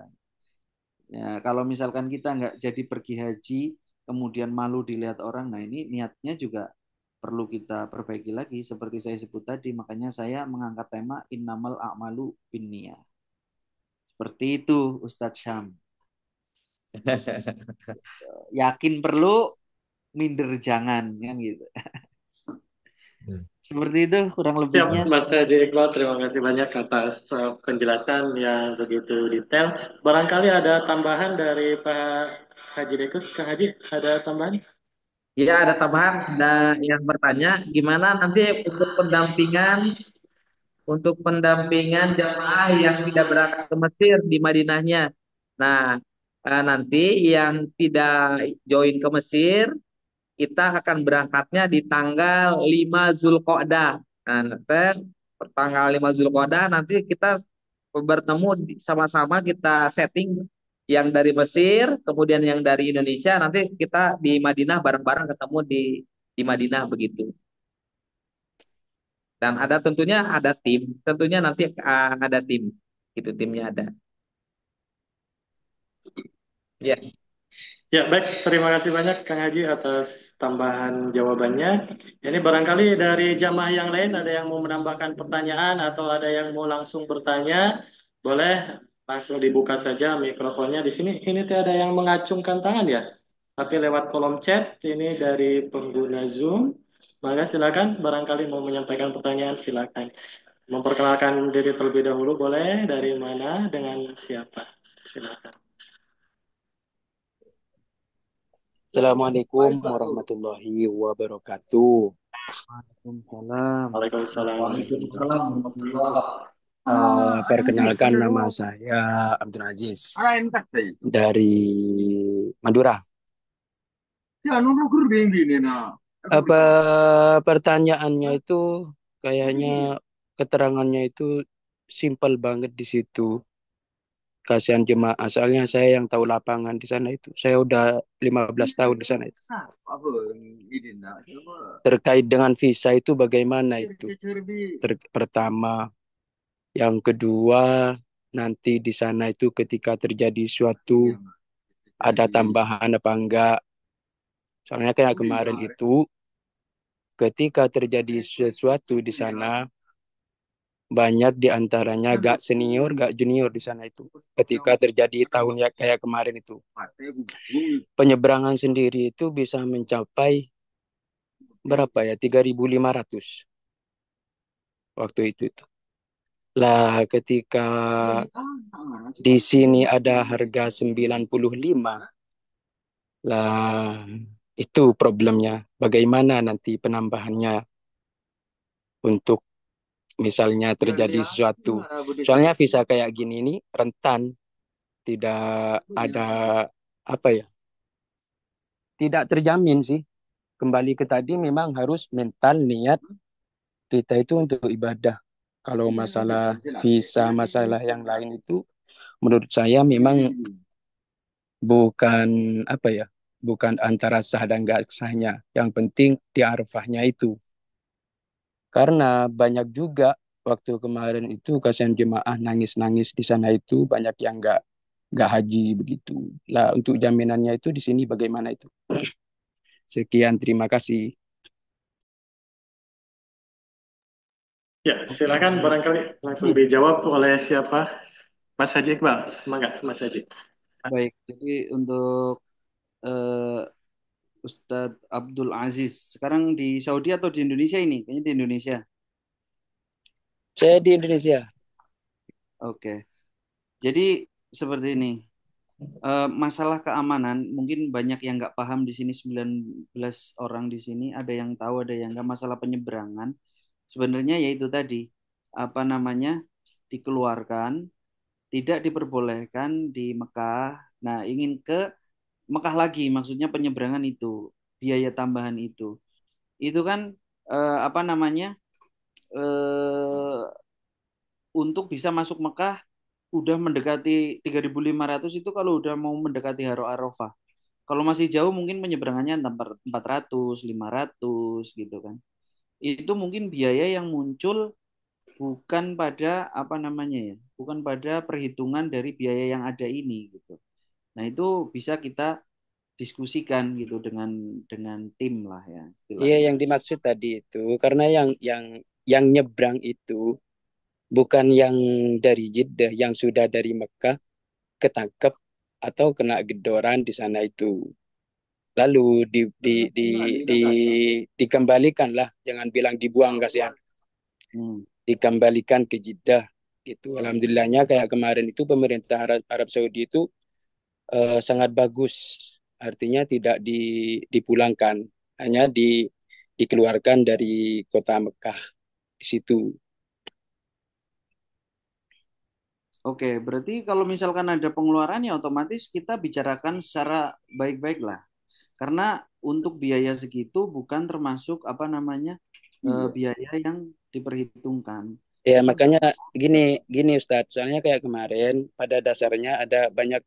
Speaker 1: Ya, kalau misalkan kita nggak jadi pergi haji, kemudian malu dilihat orang, nah ini niatnya juga perlu kita perbaiki lagi. Seperti saya sebut tadi, makanya saya mengangkat tema innamal a'malu binniyah. Seperti itu, Ustadz Syam. Yakin perlu, minder jangan, kan gitu. Seperti itu kurang
Speaker 2: Siap,
Speaker 1: lebihnya.
Speaker 2: Mas Haji Iqbal, terima kasih banyak atas penjelasan yang begitu detail. Barangkali ada tambahan dari Pak Haji Dekus, Kang Haji, ada tambahan?
Speaker 3: Ya, ada tambahan, ada yang bertanya, gimana nanti untuk pendampingan jamaah yang tidak berangkat ke Mesir di Madinahnya. Nah, nanti yang tidak join ke Mesir, kita akan berangkatnya di tanggal 5 Zulqa'dah. Nah, nanti tanggal 5 Zulqa'dah nanti kita bertemu sama-sama kita setting yang dari Mesir, kemudian yang dari Indonesia, nanti kita di Madinah bareng-bareng ketemu di Madinah begitu. Dan ada tentunya nanti ada tim, itu timnya ada. Ya,
Speaker 2: Ya, baik. Terima kasih banyak Kang Haji atas tambahan jawabannya. Ini barangkali dari jamaah yang lain ada yang mau menambahkan pertanyaan atau ada yang mau langsung bertanya, boleh langsung dibuka saja mikrofonnya di sini. Ini tidak ada yang mengacungkan tangan ya, tapi lewat kolom chat ini dari pengguna Zoom. Maka silakan, barangkali mau menyampaikan pertanyaan silakan. Memperkenalkan diri terlebih dahulu boleh, dari mana, dengan siapa? Silakan.
Speaker 5: Assalamualaikum warahmatullahi wabarakatuh.
Speaker 1: Waalaikumsalam.
Speaker 2: Waalaikumsalam warahmatullahi
Speaker 3: Waalaikumsalam warahmatullahi wabarakatuh.
Speaker 5: Perkenalkan nama saya Abdul Aziz dari Madura. Apa pertanyaannya itu kayaknya keterangannya itu simpel banget di situ. Kasihan jemaah, soalnya saya yang tahu lapangan di sana itu. Saya udah 15 tahun di sana itu. Terkait dengan visa itu bagaimana itu? Pertama, yang kedua, nanti di sana itu ketika terjadi suatu ada tambahan apa enggak? Soalnya kayak kemarin itu ketika terjadi sesuatu di sana banyak di antaranya gak senior, gak junior di sana itu. Ketika terjadi tahunnya kayak kemarin itu. Penyeberangan sendiri itu bisa mencapai berapa ya? 3.500 waktu itu. Lah ketika di sini ada harga 95, lah itu problemnya. Bagaimana nanti penambahannya untuk misalnya terjadi sesuatu. Soalnya visa kayak gini ini rentan, tidak ada apa ya? Tidak terjamin sih. Kembali ke tadi memang harus mental niat kita itu untuk ibadah. Kalau masalah visa, masalah yang lain itu menurut saya memang bukan apa ya, bukan antara sah dan gak sahnya. Yang penting di Arafahnya itu. Karena banyak juga waktu kemarin itu kasihan jemaah nangis-nangis di sana itu banyak yang nggak haji begitu. Lah untuk jaminannya itu di sini bagaimana itu? Sekian, terima kasih.
Speaker 2: Ya, silakan barangkali langsung dijawab oleh siapa? Mas Haji Iqbal, enggak, Mas Haji.
Speaker 1: Baik, jadi untuk eh, Ustadz Abdul Aziz, sekarang di Saudi atau di Indonesia ini? Kayaknya di Indonesia.
Speaker 5: Saya di Indonesia.
Speaker 1: Oke, jadi seperti ini. Masalah keamanan, mungkin banyak yang nggak paham di sini 19 orang di sini, ada yang tahu, ada yang nggak. Masalah penyeberangan, sebenarnya yaitu tadi, apa namanya, dikeluarkan, tidak diperbolehkan di Mekah. Nah, ingin ke Mekah lagi, maksudnya penyeberangan itu. biaya tambahan itu kan apa namanya, eh, untuk bisa masuk Mekah udah mendekati 3.500 itu kalau udah mau mendekati Haro Arafah. Kalau masih jauh mungkin penyeberangannya 400, 500 gitu kan. Itu mungkin biaya yang muncul bukan pada apa namanya ya, bukan pada perhitungan dari biaya yang ada ini gitu. Nah, itu bisa kita diskusikan gitu dengan tim lah ya
Speaker 5: Iya,
Speaker 1: istilahnya.
Speaker 5: yang dimaksud tadi itu karena yang nyebrang itu bukan yang dari Jeddah, yang sudah dari Mekah ketangkep atau kena gedoran di sana itu. Lalu di dikembalikan lah, jangan bilang dibuang kasihan,
Speaker 1: Hmm.
Speaker 5: dikembalikan ke Jeddah gitu. Alhamdulillahnya kayak kemarin itu pemerintah Arab Saudi itu sangat bagus, artinya tidak dipulangkan, hanya dikeluarkan dari kota Mekah di situ.
Speaker 1: Oke, berarti kalau misalkan ada pengeluaran ya otomatis kita bicarakan secara baik-baik lah. Karena untuk biaya segitu bukan termasuk apa namanya, biaya yang diperhitungkan.
Speaker 5: Ya
Speaker 1: Itu
Speaker 5: makanya gini gini Ustadz, soalnya kayak kemarin pada dasarnya ada banyak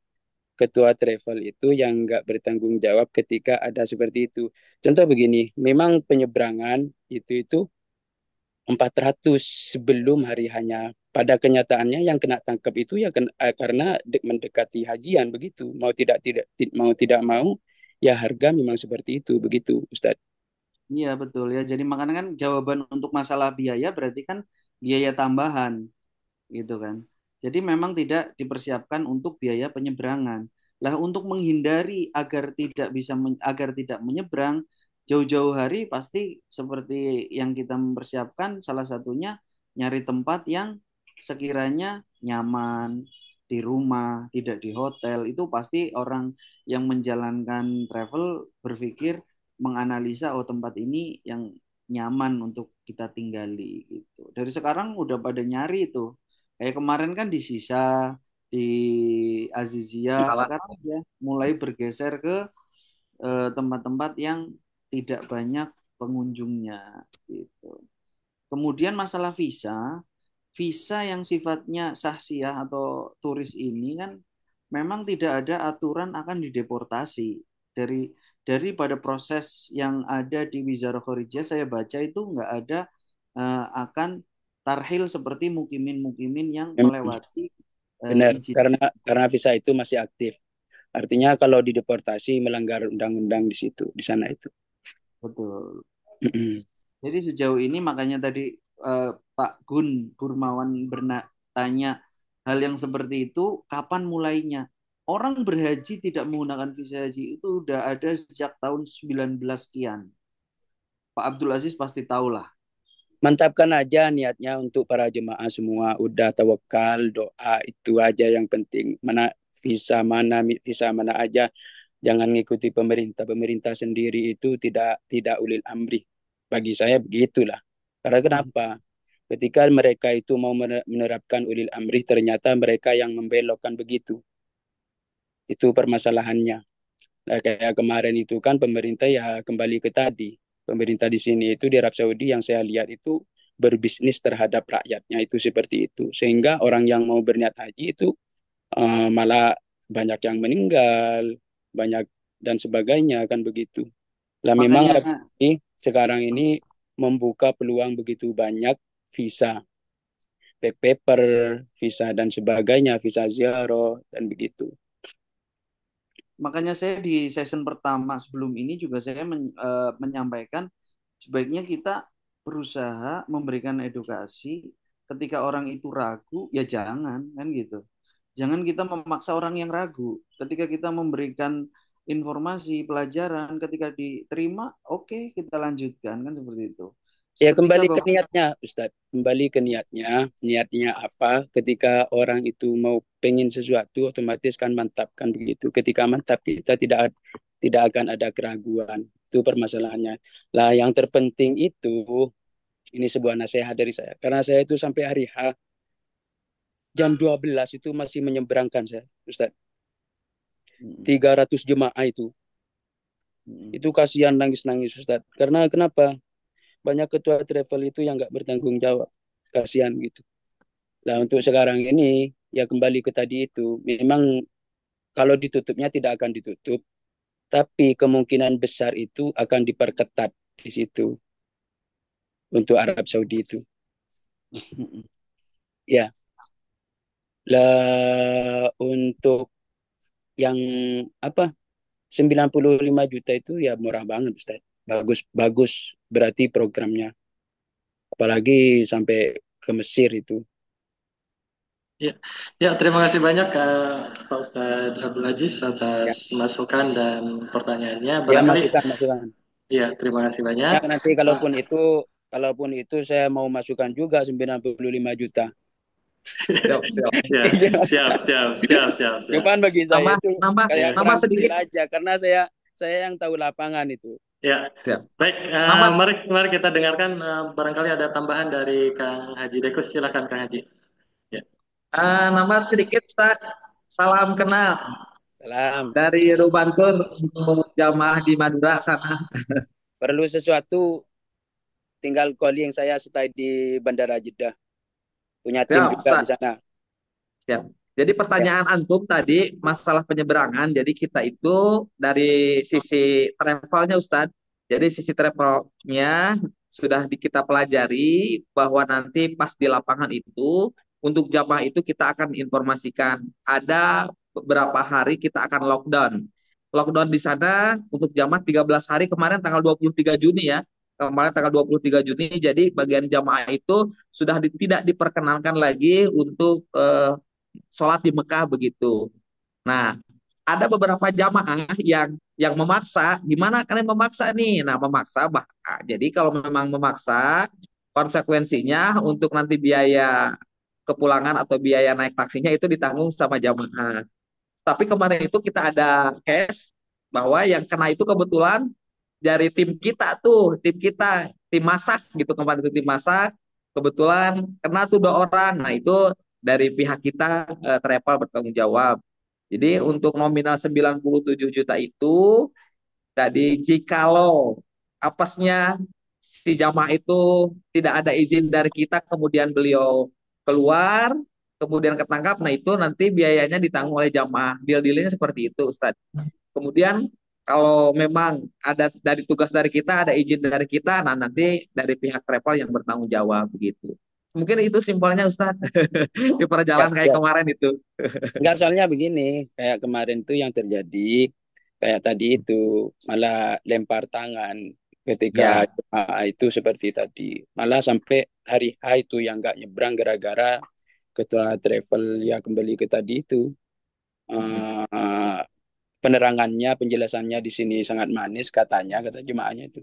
Speaker 5: ketua travel itu yang nggak bertanggung jawab ketika ada seperti itu. Contoh begini, memang penyeberangan itu 400 sebelum hari hanya. Pada kenyataannya yang kena tangkap itu ya karena mendekati hajian begitu. Mau tidak mau ya harga memang seperti itu begitu Ustadz.
Speaker 1: iya betul ya. Jadi makanya kan jawaban untuk masalah biaya berarti kan biaya tambahan gitu kan. Jadi memang tidak dipersiapkan untuk biaya penyeberangan. Lah untuk menghindari agar tidak menyeberang jauh-jauh hari pasti seperti yang kita mempersiapkan salah satunya nyari tempat yang sekiranya nyaman di rumah, tidak di hotel. Itu pasti orang yang menjalankan travel berpikir menganalisa oh tempat ini yang nyaman untuk kita tinggali gitu. Dari sekarang udah pada nyari itu. Kayak kemarin kan di Sisa, di Azizia, sekarang ya mulai bergeser ke tempat-tempat yang tidak banyak pengunjungnya gitu. Kemudian masalah visa, visa yang sifatnya sahsiah atau turis ini kan memang tidak ada aturan akan dideportasi dari pada proses yang ada di Wizara Kharijah saya baca itu nggak ada akan tarhil seperti mukimin-mukimin yang
Speaker 5: Memang
Speaker 1: melewati
Speaker 5: benar
Speaker 1: izin.
Speaker 5: karena visa itu masih aktif. Artinya kalau dideportasi melanggar undang-undang di situ, di sana itu.
Speaker 1: Betul.
Speaker 5: Mm-mm.
Speaker 1: Jadi sejauh ini makanya tadi Pak Gun Burmawan bertanya hal yang seperti itu, kapan mulainya? Orang berhaji tidak menggunakan visa haji itu udah ada sejak tahun 19 sekian. Pak Abdul Aziz pasti tahu lah.
Speaker 5: Mantapkan aja niatnya untuk para jemaah semua. Udah tawakal, doa itu aja yang penting. Visa mana aja. Jangan ngikuti pemerintah. Pemerintah sendiri itu tidak ulil amri. Bagi saya begitulah. Karena kenapa? Ketika mereka itu mau menerapkan ulil amri, ternyata mereka yang membelokkan begitu. Itu permasalahannya. Nah, kayak kemarin itu kan pemerintah ya kembali ke tadi. Pemerintah di sini itu di Arab Saudi yang saya lihat itu berbisnis terhadap rakyatnya itu seperti itu. Sehingga orang yang mau berniat haji itu malah banyak yang meninggal, banyak dan sebagainya kan begitu. Lah memang
Speaker 1: Makanya
Speaker 5: Arab Saudi sekarang ini membuka peluang begitu banyak visa, backpacker, visa dan sebagainya, visa ziarah dan begitu.
Speaker 1: makanya saya di season pertama sebelum ini juga saya menyampaikan sebaiknya kita berusaha memberikan edukasi ketika orang itu ragu ya jangan kan gitu. Jangan kita memaksa orang yang ragu. Ketika kita memberikan informasi, pelajaran, ketika diterima, oke, kita lanjutkan kan seperti itu.
Speaker 5: Ya
Speaker 1: Seketika
Speaker 5: kembali ke
Speaker 1: bahwa
Speaker 5: niatnya, Ustadz. Kembali ke niatnya. Niatnya apa? Ketika orang itu mau pengen sesuatu, otomatis kan mantap kan begitu. Ketika mantap kita tidak akan ada keraguan. Itu permasalahannya. Lah yang terpenting itu, ini sebuah nasihat dari saya. Karena saya itu sampai hari H, jam 12 itu masih menyeberangkan saya, Ustadz. 300 jemaah itu.
Speaker 1: Mm.
Speaker 5: Itu kasihan nangis-nangis Ustadz. Karena kenapa? Banyak ketua travel itu yang nggak bertanggung jawab. Kasihan gitu. Nah, untuk sekarang ini, ya kembali ke tadi itu, memang kalau ditutupnya tidak akan ditutup, tapi kemungkinan besar itu akan diperketat di situ untuk Arab Saudi itu. Ya, lah untuk yang apa 95 juta itu ya murah banget Ustaz. Bagus bagus berarti programnya. Apalagi sampai ke Mesir itu.
Speaker 2: Ya, ya terima kasih banyak Pak Ustadz Abdul Aziz atas
Speaker 5: Ya,
Speaker 2: masukan dan pertanyaannya.
Speaker 5: ya
Speaker 2: Barangkali,
Speaker 5: masukan masukan.
Speaker 2: ya terima kasih banyak.
Speaker 5: Ya nanti
Speaker 2: Ah,
Speaker 5: kalaupun itu saya mau masukkan juga 95 juta.
Speaker 3: Siap, siap.
Speaker 2: ya, siap, siap, siap, siap, siap.
Speaker 5: Cuman bagi saya
Speaker 3: Nambah,
Speaker 5: itu
Speaker 3: nambah,
Speaker 5: kayak
Speaker 2: Ya,
Speaker 3: nambah
Speaker 5: kurang
Speaker 3: sedikit.
Speaker 5: kecil aja karena saya yang tahu lapangan itu.
Speaker 2: ya.
Speaker 3: Siap.
Speaker 2: Baik,
Speaker 3: Nambah,
Speaker 2: mari kita dengarkan barangkali ada tambahan dari Kang Haji Dekus. Silakan Kang Haji. Ya,
Speaker 3: nambah sedikit, Ustaz. Salam kenal
Speaker 5: Salam.
Speaker 3: dari Rubantur untuk jamaah di Madura sana.
Speaker 5: Perlu sesuatu tinggal calling saya stay di Bandara Jeddah. Punya tim
Speaker 3: Siap,
Speaker 5: juga di
Speaker 3: Ustaz.
Speaker 5: sana.
Speaker 3: Siap. Jadi
Speaker 5: Ya,
Speaker 3: pertanyaan antum tadi masalah penyeberangan. Jadi kita itu dari sisi travelnya Ustadz. Jadi sisi travelnya sudah kita pelajari bahwa nanti pas di lapangan itu untuk jamaah itu kita akan informasikan ada beberapa hari kita akan lockdown. Lockdown di sana untuk jamaah 13 hari kemarin tanggal 23 Juni ya. Kemarin tanggal 23 Juni jadi bagian jamaah itu sudah tidak diperkenankan lagi untuk sholat di Mekah begitu. Nah, ada beberapa jamaah yang memaksa, gimana kalian memaksa nih? Nah, memaksa jadi kalau memang memaksa, konsekuensinya untuk nanti biaya kepulangan atau biaya naik taksinya itu ditanggung sama jamaah. Tapi kemarin itu kita ada case bahwa yang kena itu kebetulan dari tim kita tuh, tim masak gitu kemarin itu tim masak, kebetulan kena tuh 2 orang. Nah itu dari pihak kita travel bertanggung jawab. Jadi untuk nominal 97 juta itu tadi jikalau apesnya si jamaah itu tidak ada izin dari kita, kemudian beliau keluar, kemudian ketangkap, nah itu nanti biayanya ditanggung oleh jamaah. Deal-dealnya seperti itu, Ustadz. Kemudian kalau memang ada dari tugas dari kita, ada izin dari kita, nah nanti dari pihak travel yang bertanggung jawab begitu. Mungkin itu simpelnya Ustadz di
Speaker 5: siap,
Speaker 3: perjalanan kayak
Speaker 5: siap.
Speaker 3: kemarin itu.
Speaker 5: Enggak, soalnya begini, kayak kemarin tuh yang terjadi, kayak tadi itu malah lempar tangan ketika
Speaker 3: Ya.
Speaker 5: jemaah itu seperti tadi. Malah sampai hari H itu yang nggak nyebrang gara-gara ketua travel ya kembali ke tadi itu. Eh, Penerangannya, penjelasannya di sini sangat manis katanya, kata jemaahnya itu.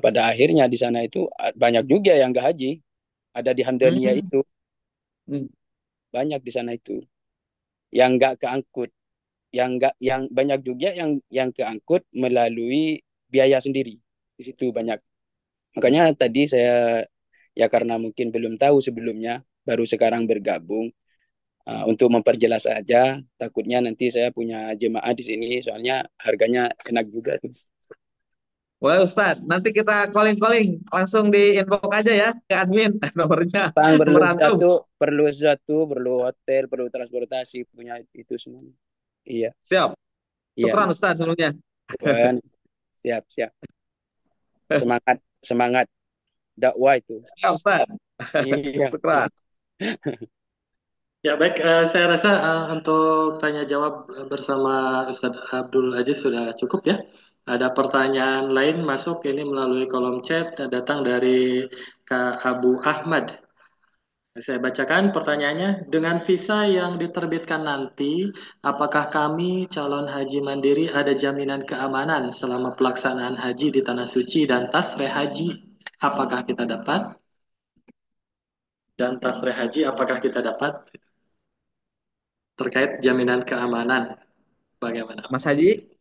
Speaker 5: Pada akhirnya di sana itu banyak juga yang nggak haji. Ada di Hamdania
Speaker 3: Hmm.
Speaker 5: itu,
Speaker 3: Hmm.
Speaker 5: banyak di sana itu. Yang nggak keangkut. Yang banyak juga yang keangkut melalui biaya sendiri. Di situ banyak. Makanya tadi saya ya karena mungkin belum tahu sebelumnya, baru sekarang bergabung untuk memperjelas saja. Takutnya nanti saya punya jemaah di sini, soalnya harganya enak juga tuh.
Speaker 3: Boleh Ustadz, nanti kita calling-calling langsung di inbox aja ya ke admin nomornya,
Speaker 5: Bang,
Speaker 3: nomor antum.
Speaker 5: perlu hotel, perlu transportasi, punya itu semua. Iya,
Speaker 3: Siap.
Speaker 5: iya.
Speaker 3: Syukran Ustadz sebelumnya.
Speaker 5: Wan, siap, siap. Semangat, semangat dakwah itu.
Speaker 3: Siap Ustadz.
Speaker 5: Iya, iya.
Speaker 3: Syukran.
Speaker 2: ya baik. Saya rasa untuk tanya jawab bersama Ustadz Abdul Aziz sudah cukup ya. Ada pertanyaan lain masuk ini melalui kolom chat datang dari Kak Abu Ahmad. Saya bacakan pertanyaannya. Dengan visa yang diterbitkan nanti, apakah kami calon haji mandiri ada jaminan keamanan selama pelaksanaan haji di Tanah Suci dan tasreh haji? Apakah kita dapat? Dan tasreh haji apakah kita dapat? Terkait jaminan keamanan. Bagaimana?
Speaker 3: Mas Haji.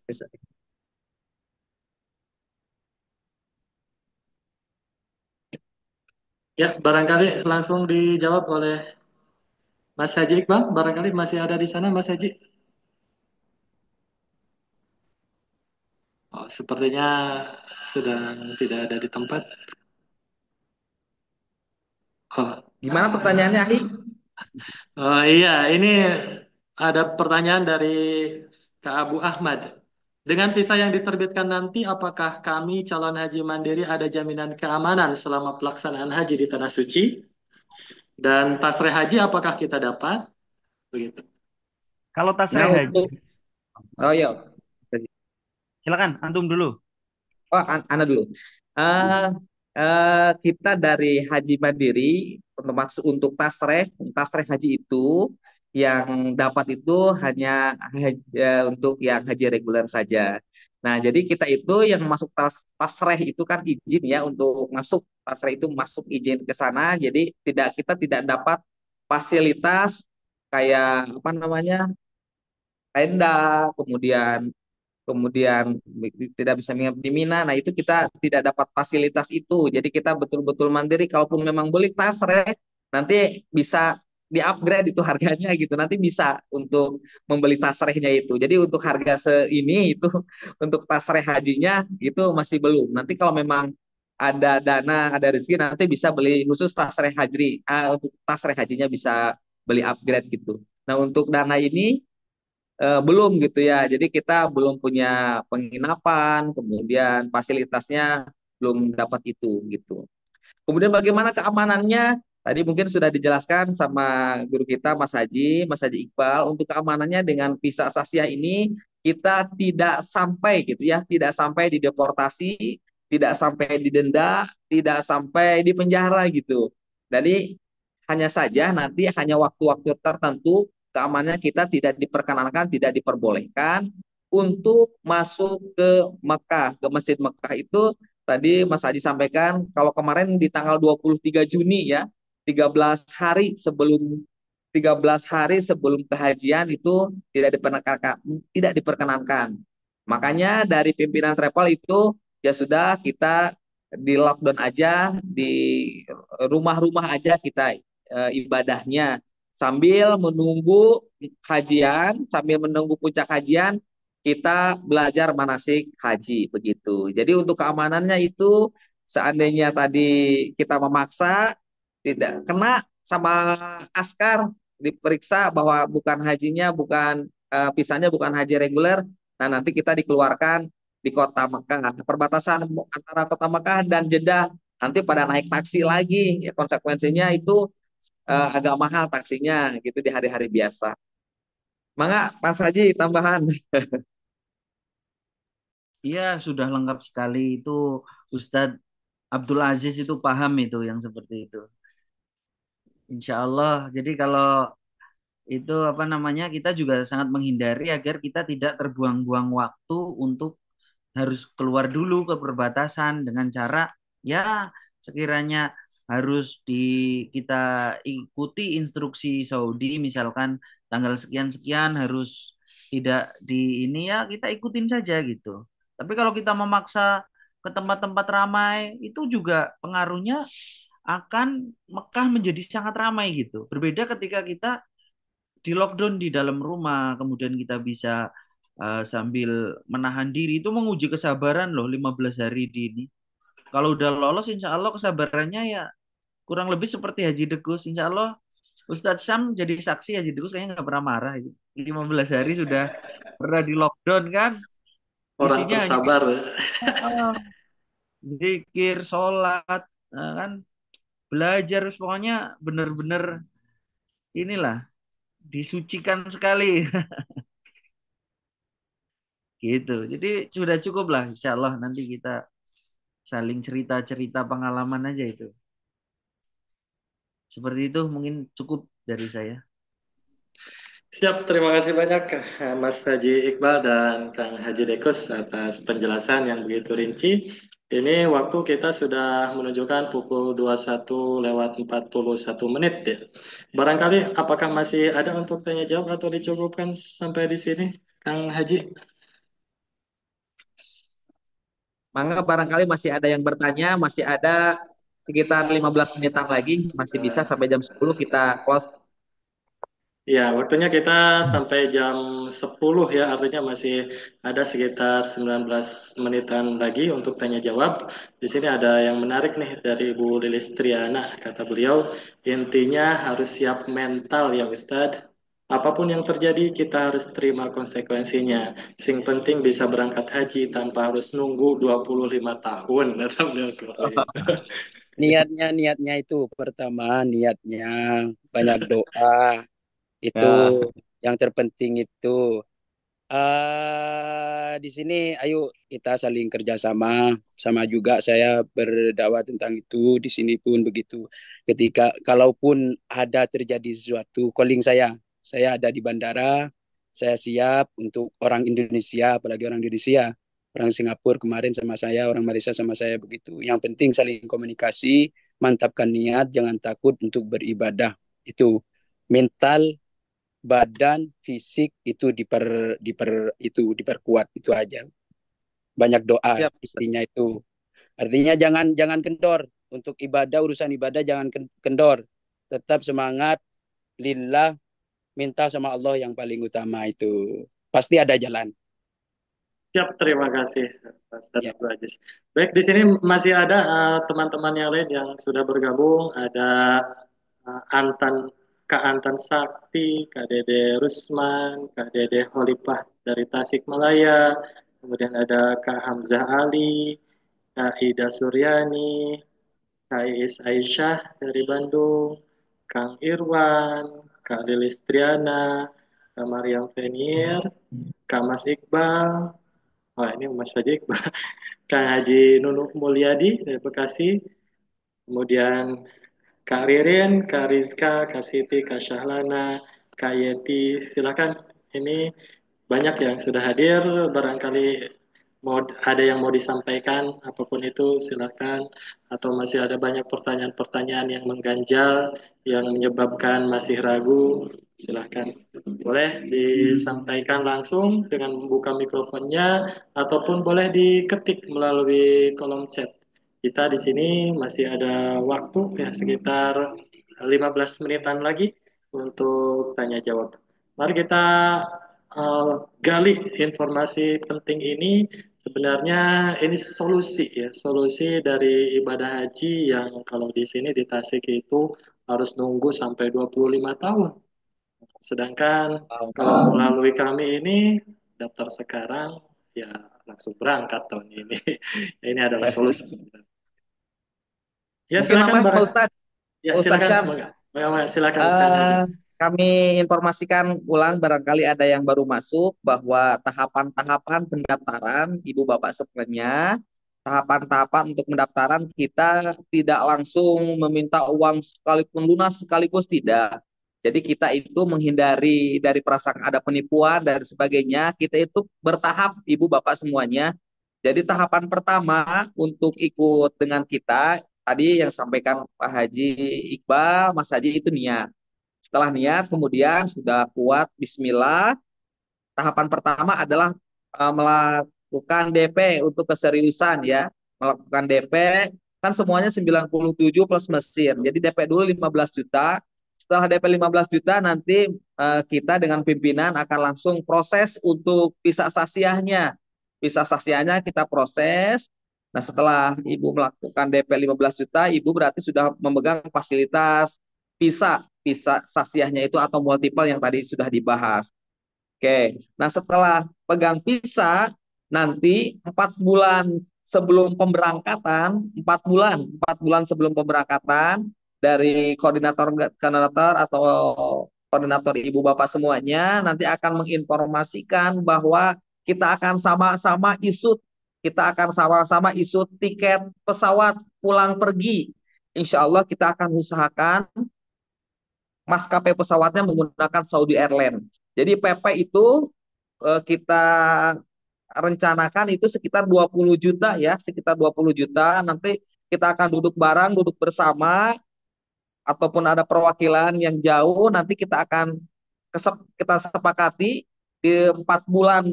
Speaker 2: Ya, barangkali langsung dijawab oleh Mas Haji Iqbal. Barangkali masih ada di sana Mas Haji. sepertinya sedang tidak ada di tempat. Oh,
Speaker 3: Gimana pertanyaannya, Ahi?
Speaker 2: oh iya, ini ada pertanyaan dari Kak Abu Ahmad. Dengan visa yang diterbitkan nanti, apakah kami calon haji mandiri ada jaminan keamanan selama pelaksanaan haji di Tanah Suci? Dan tasreh haji apakah kita dapat? Begitu.
Speaker 1: Kalau
Speaker 3: Nah,
Speaker 1: tasreh haji,
Speaker 3: untuk oh ya,
Speaker 1: silakan antum dulu.
Speaker 3: oh Ana dulu. Eh kita dari Haji Mandiri untuk maksud untuk tasreh haji itu yang dapat itu hanya untuk yang haji reguler saja. Nah, jadi kita itu yang masuk tasreh itu kan izin ya untuk masuk tasreh itu masuk izin ke sana. Jadi kita tidak dapat fasilitas kayak apa namanya tenda, kemudian kemudian tidak bisa nginep di Mina. Nah, itu kita tidak dapat fasilitas itu. Jadi kita betul-betul mandiri. Kalaupun memang beli tasreh, nanti bisa di-upgrade itu harganya gitu. Nanti bisa untuk membeli tasrehnya itu. Jadi untuk harga seini itu untuk tasreh hajinya itu masih belum. Nanti kalau memang ada dana, ada rezeki nanti bisa beli khusus tasreh haji. Untuk tasreh hajinya bisa beli upgrade gitu. Nah, untuk dana ini belum gitu ya. Jadi kita belum punya penginapan, kemudian fasilitasnya belum dapat itu gitu. Kemudian bagaimana keamanannya? Tadi mungkin sudah dijelaskan sama guru kita Mas Haji Iqbal. Untuk keamanannya dengan visa Sasiah ini kita tidak sampai gitu ya, tidak sampai dideportasi, tidak sampai didenda, tidak sampai di penjara gitu. Jadi hanya saja nanti hanya waktu-waktu tertentu keamanannya kita tidak diperkenankan, tidak diperbolehkan untuk masuk ke Mekah, ke Masjid Mekah itu tadi Mas Haji sampaikan kalau kemarin di tanggal 23 Juni ya, 13 hari sebelum 13 hari sebelum kehajian itu tidak diperkenankan. Makanya dari pimpinan travel itu ya sudah kita di lockdown aja, di rumah-rumah aja kita ibadahnya sambil menunggu hajian, sambil menunggu puncak hajian kita belajar manasik haji begitu. Jadi untuk keamanannya itu seandainya tadi kita memaksa tidak kena sama askar diperiksa bahwa bukan hajinya bukan visanya bukan haji reguler, nah nanti kita dikeluarkan di kota Mekah. Perbatasan antara kota Mekah dan Jeddah nanti pada naik taksi lagi. Ya, konsekuensinya itu agak mahal taksinya gitu di hari-hari biasa. Mangga Mas Haji tambahan.
Speaker 1: Iya, sudah lengkap sekali itu Ustadz Abdul Aziz itu paham itu yang seperti itu. Insya Allah. Jadi kalau itu apa namanya kita juga sangat menghindari agar kita tidak terbuang-buang waktu untuk harus keluar dulu ke perbatasan dengan cara ya sekiranya harus kita ikuti instruksi Saudi misalkan tanggal sekian-sekian harus tidak di ini ya kita ikutin saja gitu. Tapi kalau kita memaksa ke tempat-tempat ramai itu juga pengaruhnya akan Mekah menjadi sangat ramai gitu. Berbeda ketika kita di lockdown di dalam rumah, kemudian kita bisa sambil menahan diri itu menguji kesabaran loh 15 hari di ini. Kalau udah lolos insya Allah kesabarannya ya kurang lebih seperti Haji Degus. Insya Allah Ustadz Syam jadi saksi Haji Degus kayaknya nggak pernah marah itu. 15 hari sudah pernah di lockdown kan.
Speaker 2: Orang
Speaker 1: Isinya hanya
Speaker 2: tersabar.
Speaker 1: ah, zikir, sholat, kan belajar, terus pokoknya bener-bener inilah disucikan sekali. Gitu. Jadi sudah cukup lah, insya Allah nanti kita saling cerita-cerita pengalaman aja itu. Seperti itu mungkin cukup dari saya.
Speaker 2: Siap, terima kasih banyak Mas Haji Iqbal dan Kang Haji Dekus atas penjelasan yang begitu rinci. Ini waktu kita sudah menunjukkan pukul 21:41 ya. Barangkali apakah masih ada untuk tanya jawab atau dicukupkan sampai di sini, Kang Haji?
Speaker 3: Mangga barangkali masih ada yang bertanya, masih ada sekitar 15 menitan lagi, masih bisa sampai jam 10 kita close.
Speaker 2: Ya, waktunya kita sampai jam 10 ya, artinya masih ada sekitar 19 menitan lagi untuk tanya jawab. Di sini ada yang menarik nih dari Bu Lilis Triana, kata beliau, intinya harus siap mental ya Ustadz. Apapun yang terjadi, kita harus terima konsekuensinya. Sing penting bisa berangkat haji tanpa harus nunggu 25 tahun. Kata beliau seperti itu.
Speaker 5: Niatnya itu pertama, niatnya banyak doa. Itu
Speaker 3: Ya,
Speaker 5: yang terpenting itu. Di sini ayo kita saling kerjasama, sama juga saya berdakwah tentang itu di sini pun begitu. Ketika kalaupun ada terjadi sesuatu, calling saya ada di bandara, saya siap untuk orang Indonesia, apalagi orang Indonesia, orang Singapura kemarin sama saya, orang Malaysia sama saya begitu. Yang penting saling komunikasi, mantapkan niat, jangan takut untuk beribadah. Itu mental badan fisik itu diperkuat itu aja, banyak doa
Speaker 3: siap.
Speaker 5: intinya itu, artinya jangan jangan kendor untuk ibadah, urusan ibadah jangan kendor, tetap semangat lillah, minta sama Allah yang paling utama, itu pasti ada jalan
Speaker 2: Siap, terima kasih Pak Ustadz
Speaker 5: ya.
Speaker 2: Abdul Aziz. Baik, di sini masih ada teman-teman yang lain yang sudah bergabung. Ada Antan, Kak Antan Sakti, Kak Dede Rusman, Kak Dede Holipah dari Tasikmalaya. Kemudian ada Kak Hamzah Ali, Kak Ida Suryani, Kak Iis Aisyah dari Bandung, Kang Irwan, Kak Lilis Triana, Kak Mariam Venier, Kak Mas Iqbal. Oh, ini Mas Haji Iqbal. Kang Haji Nunuk Mulyadi dari Bekasi. Kemudian Kak Ririn, Kak Rizka, Kak Siti, Kak Syahlana, Kak Yeti. Silakan. Ini banyak yang sudah hadir. Barangkali mau ada yang mau disampaikan, apapun itu silakan. Atau masih ada banyak pertanyaan-pertanyaan yang mengganjal, yang menyebabkan masih ragu, silakan. Boleh disampaikan langsung dengan membuka mikrofonnya, ataupun boleh diketik melalui kolom chat. Kita di sini masih ada waktu ya sekitar 15 menitan lagi untuk tanya jawab. Mari kita gali informasi penting ini. Sebenarnya ini solusi ya, solusi dari ibadah haji yang kalau di sini di Tasik itu harus nunggu sampai 25 tahun. Sedangkan kalau melalui kami ini daftar sekarang ya langsung berangkat tahun ini. Ini adalah solusi. Ya
Speaker 3: Mungkin
Speaker 2: silakan
Speaker 3: nambah Pak
Speaker 2: barang.
Speaker 3: Ustadz,
Speaker 2: Ya
Speaker 3: Pak Ustadz
Speaker 2: silakan,
Speaker 3: Syam.
Speaker 2: silakan Kang Haji.
Speaker 3: Eh, Kami informasikan ulang barangkali ada yang baru masuk bahwa tahapan-tahapan pendaftaran Ibu Bapak sekalian, tahapan-tahapan untuk pendaftaran kita tidak langsung meminta uang sekalipun lunas sekaligus tidak. Jadi kita itu menghindari dari prasangka ada penipuan dan sebagainya. Kita itu bertahap Ibu Bapak semuanya. Jadi tahapan pertama untuk ikut dengan kita tadi yang sampaikan Pak Haji Iqbal, Mas Haji itu niat. Setelah niat, kemudian sudah kuat, Bismillah. Tahapan pertama adalah melakukan DP untuk keseriusan ya. Melakukan DP, kan semuanya 97 plus mesin. Jadi DP dulu 15 juta. Setelah DP 15 juta, nanti kita dengan pimpinan akan langsung proses untuk visa sasiahnya. Visa sasiahnya kita proses. Nah, setelah Ibu melakukan DP 15 juta, Ibu berarti sudah memegang fasilitas visa sasiahnya itu atau multiple yang tadi sudah dibahas. Oke, nah setelah pegang visa, nanti 4 bulan sebelum pemberangkatan, 4 bulan sebelum pemberangkatan dari koordinator atau koordinator ibu bapak semuanya nanti akan menginformasikan bahwa kita akan sama-sama isut tiket pesawat pulang pergi. Insya Allah kita akan usahakan maskapai pesawatnya menggunakan Saudi Airlines. Jadi PP itu kita rencanakan itu sekitar 20 juta ya, sekitar 20 juta. Nanti kita akan duduk bareng, duduk bersama, ataupun ada perwakilan yang jauh, nanti kita sepakati di 4 bulan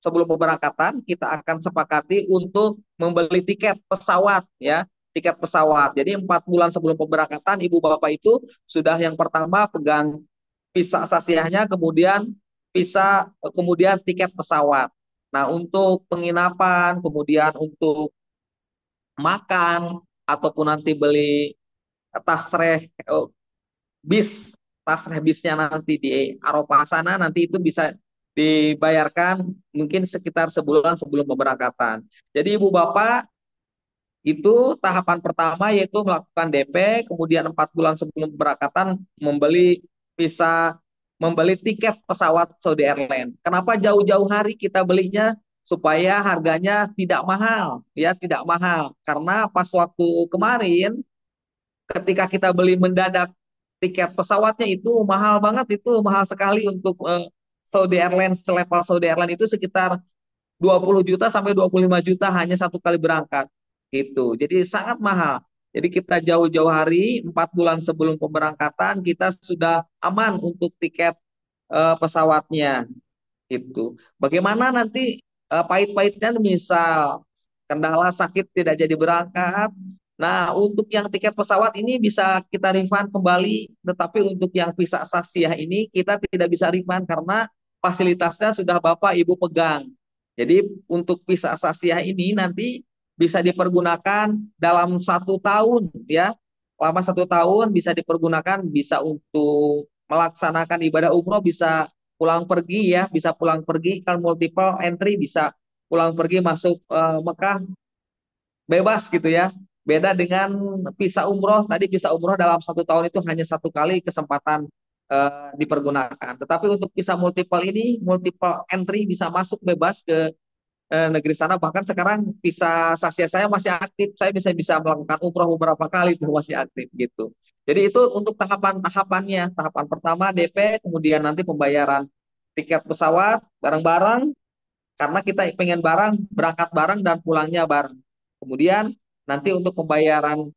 Speaker 3: sebelum pemberangkatan, kita akan sepakati untuk membeli tiket pesawat ya, tiket pesawat. Jadi 4 bulan sebelum pemberangkatan, ibu bapak itu sudah yang pertama pegang visa sasiahnya, kemudian tiket pesawat. Nah, untuk penginapan, kemudian untuk makan ataupun nanti beli tasreh bis, tasreh bisnya nanti di Eropa sana, nanti itu bisa dibayarkan mungkin sekitar sebulan sebelum pemberangkatan. Jadi ibu bapak itu tahapan pertama yaitu melakukan DP, kemudian 4 bulan sebelum keberangkatan visa, membeli tiket pesawat Saudi Airlines. Kenapa jauh-jauh hari kita belinya? Supaya harganya tidak mahal, ya tidak mahal. Karena pas waktu kemarin, ketika kita beli mendadak tiket pesawatnya itu mahal banget, itu mahal sekali untuk Saudi Airlines, level Saudi Airlines itu sekitar 20 juta sampai 25 juta hanya satu kali berangkat. Gitu. Jadi sangat mahal. Jadi kita jauh-jauh hari, 4 bulan sebelum pemberangkatan, kita sudah aman untuk tiket pesawatnya. Gitu. Bagaimana nanti pahit-pahitnya misal kendala sakit tidak jadi berangkat. Nah, untuk yang tiket pesawat ini bisa kita refund kembali, tetapi untuk yang visa sasiah ini kita tidak bisa refund karena fasilitasnya sudah Bapak Ibu pegang. Jadi untuk visa sasiah ini nanti bisa dipergunakan dalam 1 tahun ya. Selama 1 tahun bisa dipergunakan, bisa untuk melaksanakan ibadah umroh, bisa pulang pergi ya, bisa pulang pergi, kalau multiple entry bisa pulang pergi masuk Mekah bebas gitu ya. Beda dengan visa umroh, tadi visa umroh dalam 1 tahun itu hanya 1 kali kesempatan dipergunakan. Tetapi untuk visa multiple ini, multiple entry bisa masuk bebas ke negeri sana. Bahkan sekarang visa Sasia saya masih aktif, saya bisa bisa melakukan umroh beberapa kali itu masih aktif gitu. Jadi itu untuk tahapan-tahapannya. Tahapan pertama DP, kemudian nanti pembayaran tiket pesawat bareng-bareng, karena kita pengen bareng, berangkat bareng dan pulangnya bareng. Kemudian nanti untuk pembayaran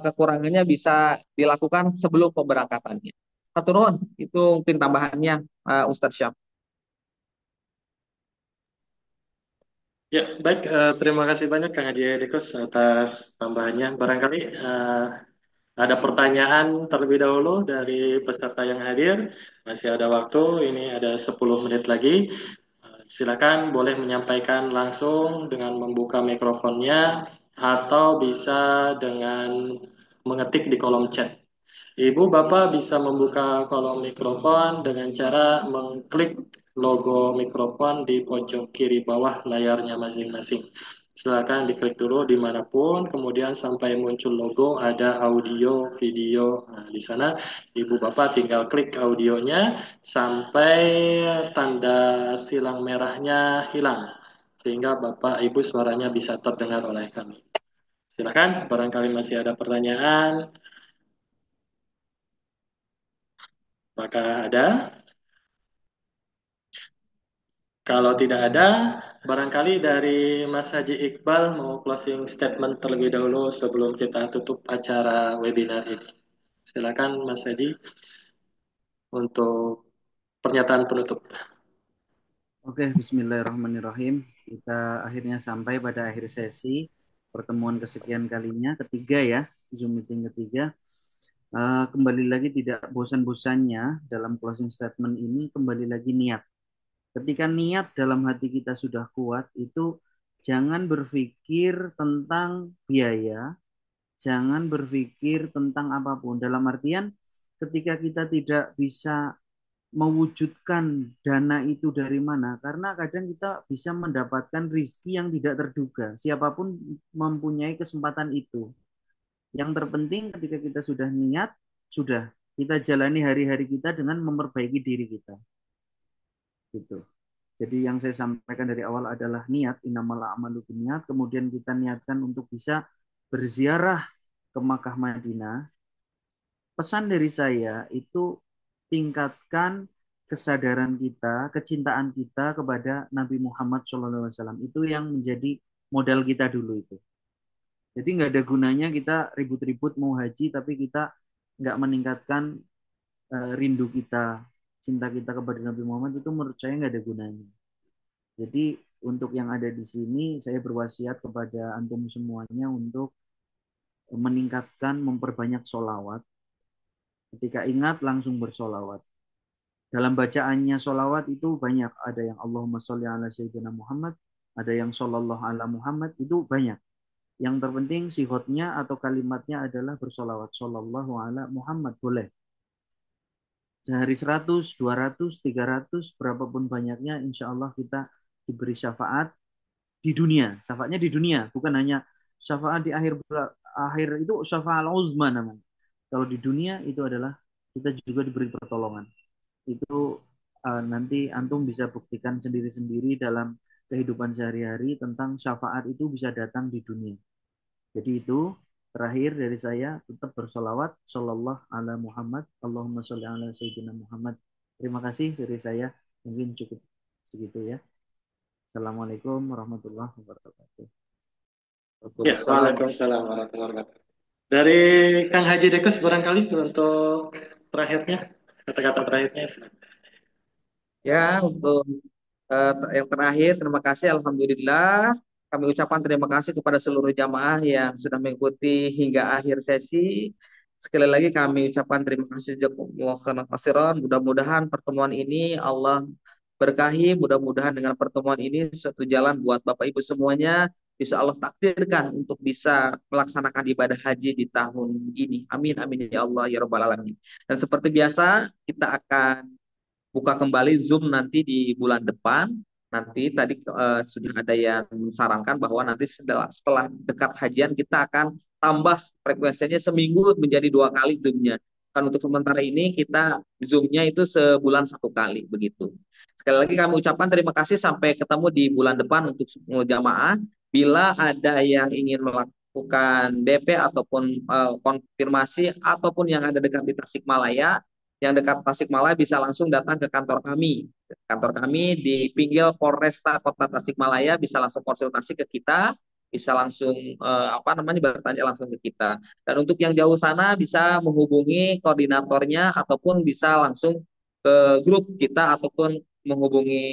Speaker 3: kekurangannya bisa dilakukan sebelum pemberangkatannya. Satu nuhun, itu mungkin tambahannya Ustadz Syam.
Speaker 2: Ya, baik. Terima kasih banyak Kang Haji Edikus atas tambahannya. Barangkali ada pertanyaan terlebih dahulu dari peserta yang hadir. Masih ada waktu, ini ada 10 menit lagi. Silakan boleh menyampaikan langsung dengan membuka mikrofonnya atau bisa dengan mengetik di kolom chat. Ibu Bapak bisa membuka kolom mikrofon dengan cara mengklik logo mikrofon di pojok kiri bawah layarnya masing-masing. Silakan diklik dulu dimanapun, kemudian sampai muncul logo ada audio, video. Nah, di sana Ibu Bapak tinggal klik audionya sampai tanda silang merahnya hilang, sehingga Bapak Ibu suaranya bisa terdengar oleh kami. Silakan, barangkali masih ada pertanyaan. Apakah ada? Kalau tidak ada, barangkali dari Mas Haji Iqbal mau closing statement terlebih dahulu sebelum kita tutup acara webinar ini. Silakan Mas Haji untuk pernyataan penutup.
Speaker 1: Oke, Bismillahirrahmanirrahim. Kita akhirnya sampai pada akhir sesi pertemuan kesekian kalinya, ketiga ya, Zoom meeting ketiga. Kembali lagi tidak bosan-bosannya dalam closing statement ini, kembali lagi niat. Ketika niat dalam hati kita sudah kuat, itu jangan berpikir tentang biaya, jangan berpikir tentang apapun. Dalam artian, ketika kita tidak bisa mewujudkan dana itu dari mana, karena kadang kita bisa mendapatkan rizki yang tidak terduga. Siapapun mempunyai kesempatan itu. Yang terpenting ketika kita sudah niat, sudah kita jalani hari-hari kita dengan memperbaiki diri kita. Gitu. Jadi yang saya sampaikan dari awal adalah niat, innamal a'malu binniyat, kemudian kita niatkan untuk bisa berziarah ke Makkah Madinah. Pesan dari saya itu tingkatkan kesadaran kita, kecintaan kita kepada Nabi Muhammad SAW. Itu yang menjadi modal kita dulu itu. Jadi nggak ada gunanya kita ribut-ribut mau haji, tapi kita nggak meningkatkan rindu kita, cinta kita kepada Nabi Muhammad, itu menurut saya nggak ada gunanya. Jadi untuk yang ada di sini, saya berwasiat kepada antum semuanya untuk meningkatkan, memperbanyak solawat. Ketika ingat langsung bersolawat. Dalam bacaannya sholawat itu banyak. Ada yang Allahumma sholli ala Sayyidina Muhammad, ada yang shollallahu ala Muhammad, itu banyak. Yang terpenting sihotnya atau kalimatnya adalah bersolawat. Shollallahu ala Muhammad, boleh. Sehari 100, 200, 300, berapapun banyaknya, insya Allah kita diberi syafaat di dunia. Syafaatnya di dunia, bukan hanya syafaat di akhir itu syafaat uzma namanya. Kalau di dunia itu adalah kita juga diberi pertolongan. Itu nanti antum bisa buktikan sendiri-sendiri dalam kehidupan sehari-hari tentang syafaat itu bisa datang di dunia. Jadi itu terakhir dari saya tetap bersolawat sallallahu ala Muhammad Allahumma sholli ala Sayyidina Muhammad. Terima kasih dari saya, mungkin cukup segitu ya. Assalamualaikum warahmatullahi wabarakatuh.
Speaker 2: Ya, waalaikumsalam warahmatullahi wabarakatuh. Dari Kang Haji Dekus barangkali untuk terakhirnya, kata-kata terakhirnya.
Speaker 3: Ya, untuk yang terakhir, terima kasih. Alhamdulillah, kami ucapkan terima kasih kepada seluruh jamaah yang sudah mengikuti hingga akhir sesi. Sekali lagi kami ucapkan terima kasih jazakumullah khairan. Mudah-mudahan pertemuan ini Allah berkahi. Mudah-mudahan dengan pertemuan ini suatu jalan buat Bapak Ibu semuanya bisa Allah takdirkan untuk bisa melaksanakan ibadah haji di tahun ini. Amin amin ya Allah ya rabbal alamin. Dan seperti biasa kita akan buka kembali Zoom nanti di bulan depan. Nanti tadi sudah ada yang menyarankan bahwa nanti setelah dekat hajian kita akan tambah frekuensinya seminggu menjadi 2 kali Zoom-nya. Kan untuk sementara ini kita Zoom-nya itu sebulan 1 kali begitu. Sekali lagi kami ucapkan terima kasih sampai ketemu di bulan depan untuk semua jamaah. Bila ada yang ingin melakukan DP ataupun konfirmasi ataupun yang ada dekat di Tasikmalaya, yang dekat Tasikmalaya bisa langsung datang ke kantor kami. Kantor kami di pinggir Polresta Kota Tasikmalaya, bisa langsung konsultasi ke kita, bisa langsung bertanya langsung ke kita. Dan untuk yang jauh sana bisa menghubungi koordinatornya ataupun bisa langsung ke grup kita ataupun menghubungi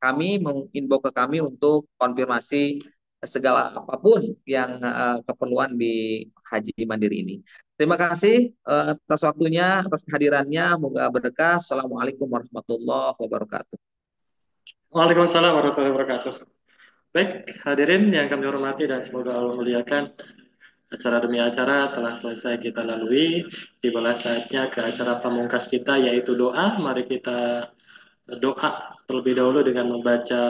Speaker 3: kami, menginfo ke kami untuk konfirmasi segala apapun yang keperluan di Haji Mandiri ini. Terima kasih atas waktunya, atas kehadirannya. Moga berkah. Assalamualaikum warahmatullahi wabarakatuh.
Speaker 2: Waalaikumsalam warahmatullahi wabarakatuh. Baik, hadirin yang kami hormati dan semoga Allah muliakan, acara demi acara telah selesai kita lalui. Tibalah saatnya ke acara pamungkas kita yaitu doa. Mari kita doa terlebih dahulu dengan membaca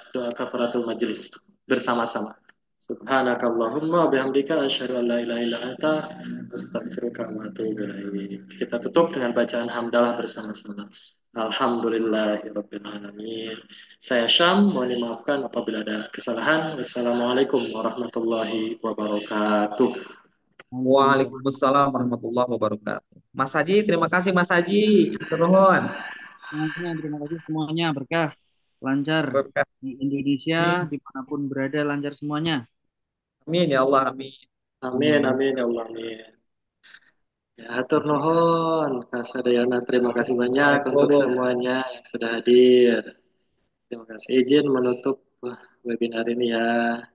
Speaker 2: doa kafaratul majelis bersama-sama. Subhanakallahumma bihamdika asyhadu an la ilaha illa anta astaghfiruka wa atubu ilaik. Kita tutup dengan bacaan hamdalah bersama-sama. Alhamdulillahirabbil alamin. Saya Syam, mohon dimaafkan apabila ada kesalahan. Wassalamualaikum warahmatullahi wabarakatuh.
Speaker 3: Waalaikumsalam warahmatullahi wabarakatuh. Mas Haji, terima kasih Mas Haji. Turun.
Speaker 1: Semuanya, terima kasih semuanya, berkah, lancar
Speaker 3: Berkah.
Speaker 1: di Indonesia, dimanapun berada, lancar semuanya.
Speaker 3: Amin ya Allah, amin.
Speaker 2: Amin, amin ya Allah, amin. Ya, atur nuhun, Kak Sadayana, terima kasih banyak untuk
Speaker 3: Assalamualaikum.
Speaker 2: semuanya yang sudah hadir. Terima kasih. Izin menutup webinar ini ya.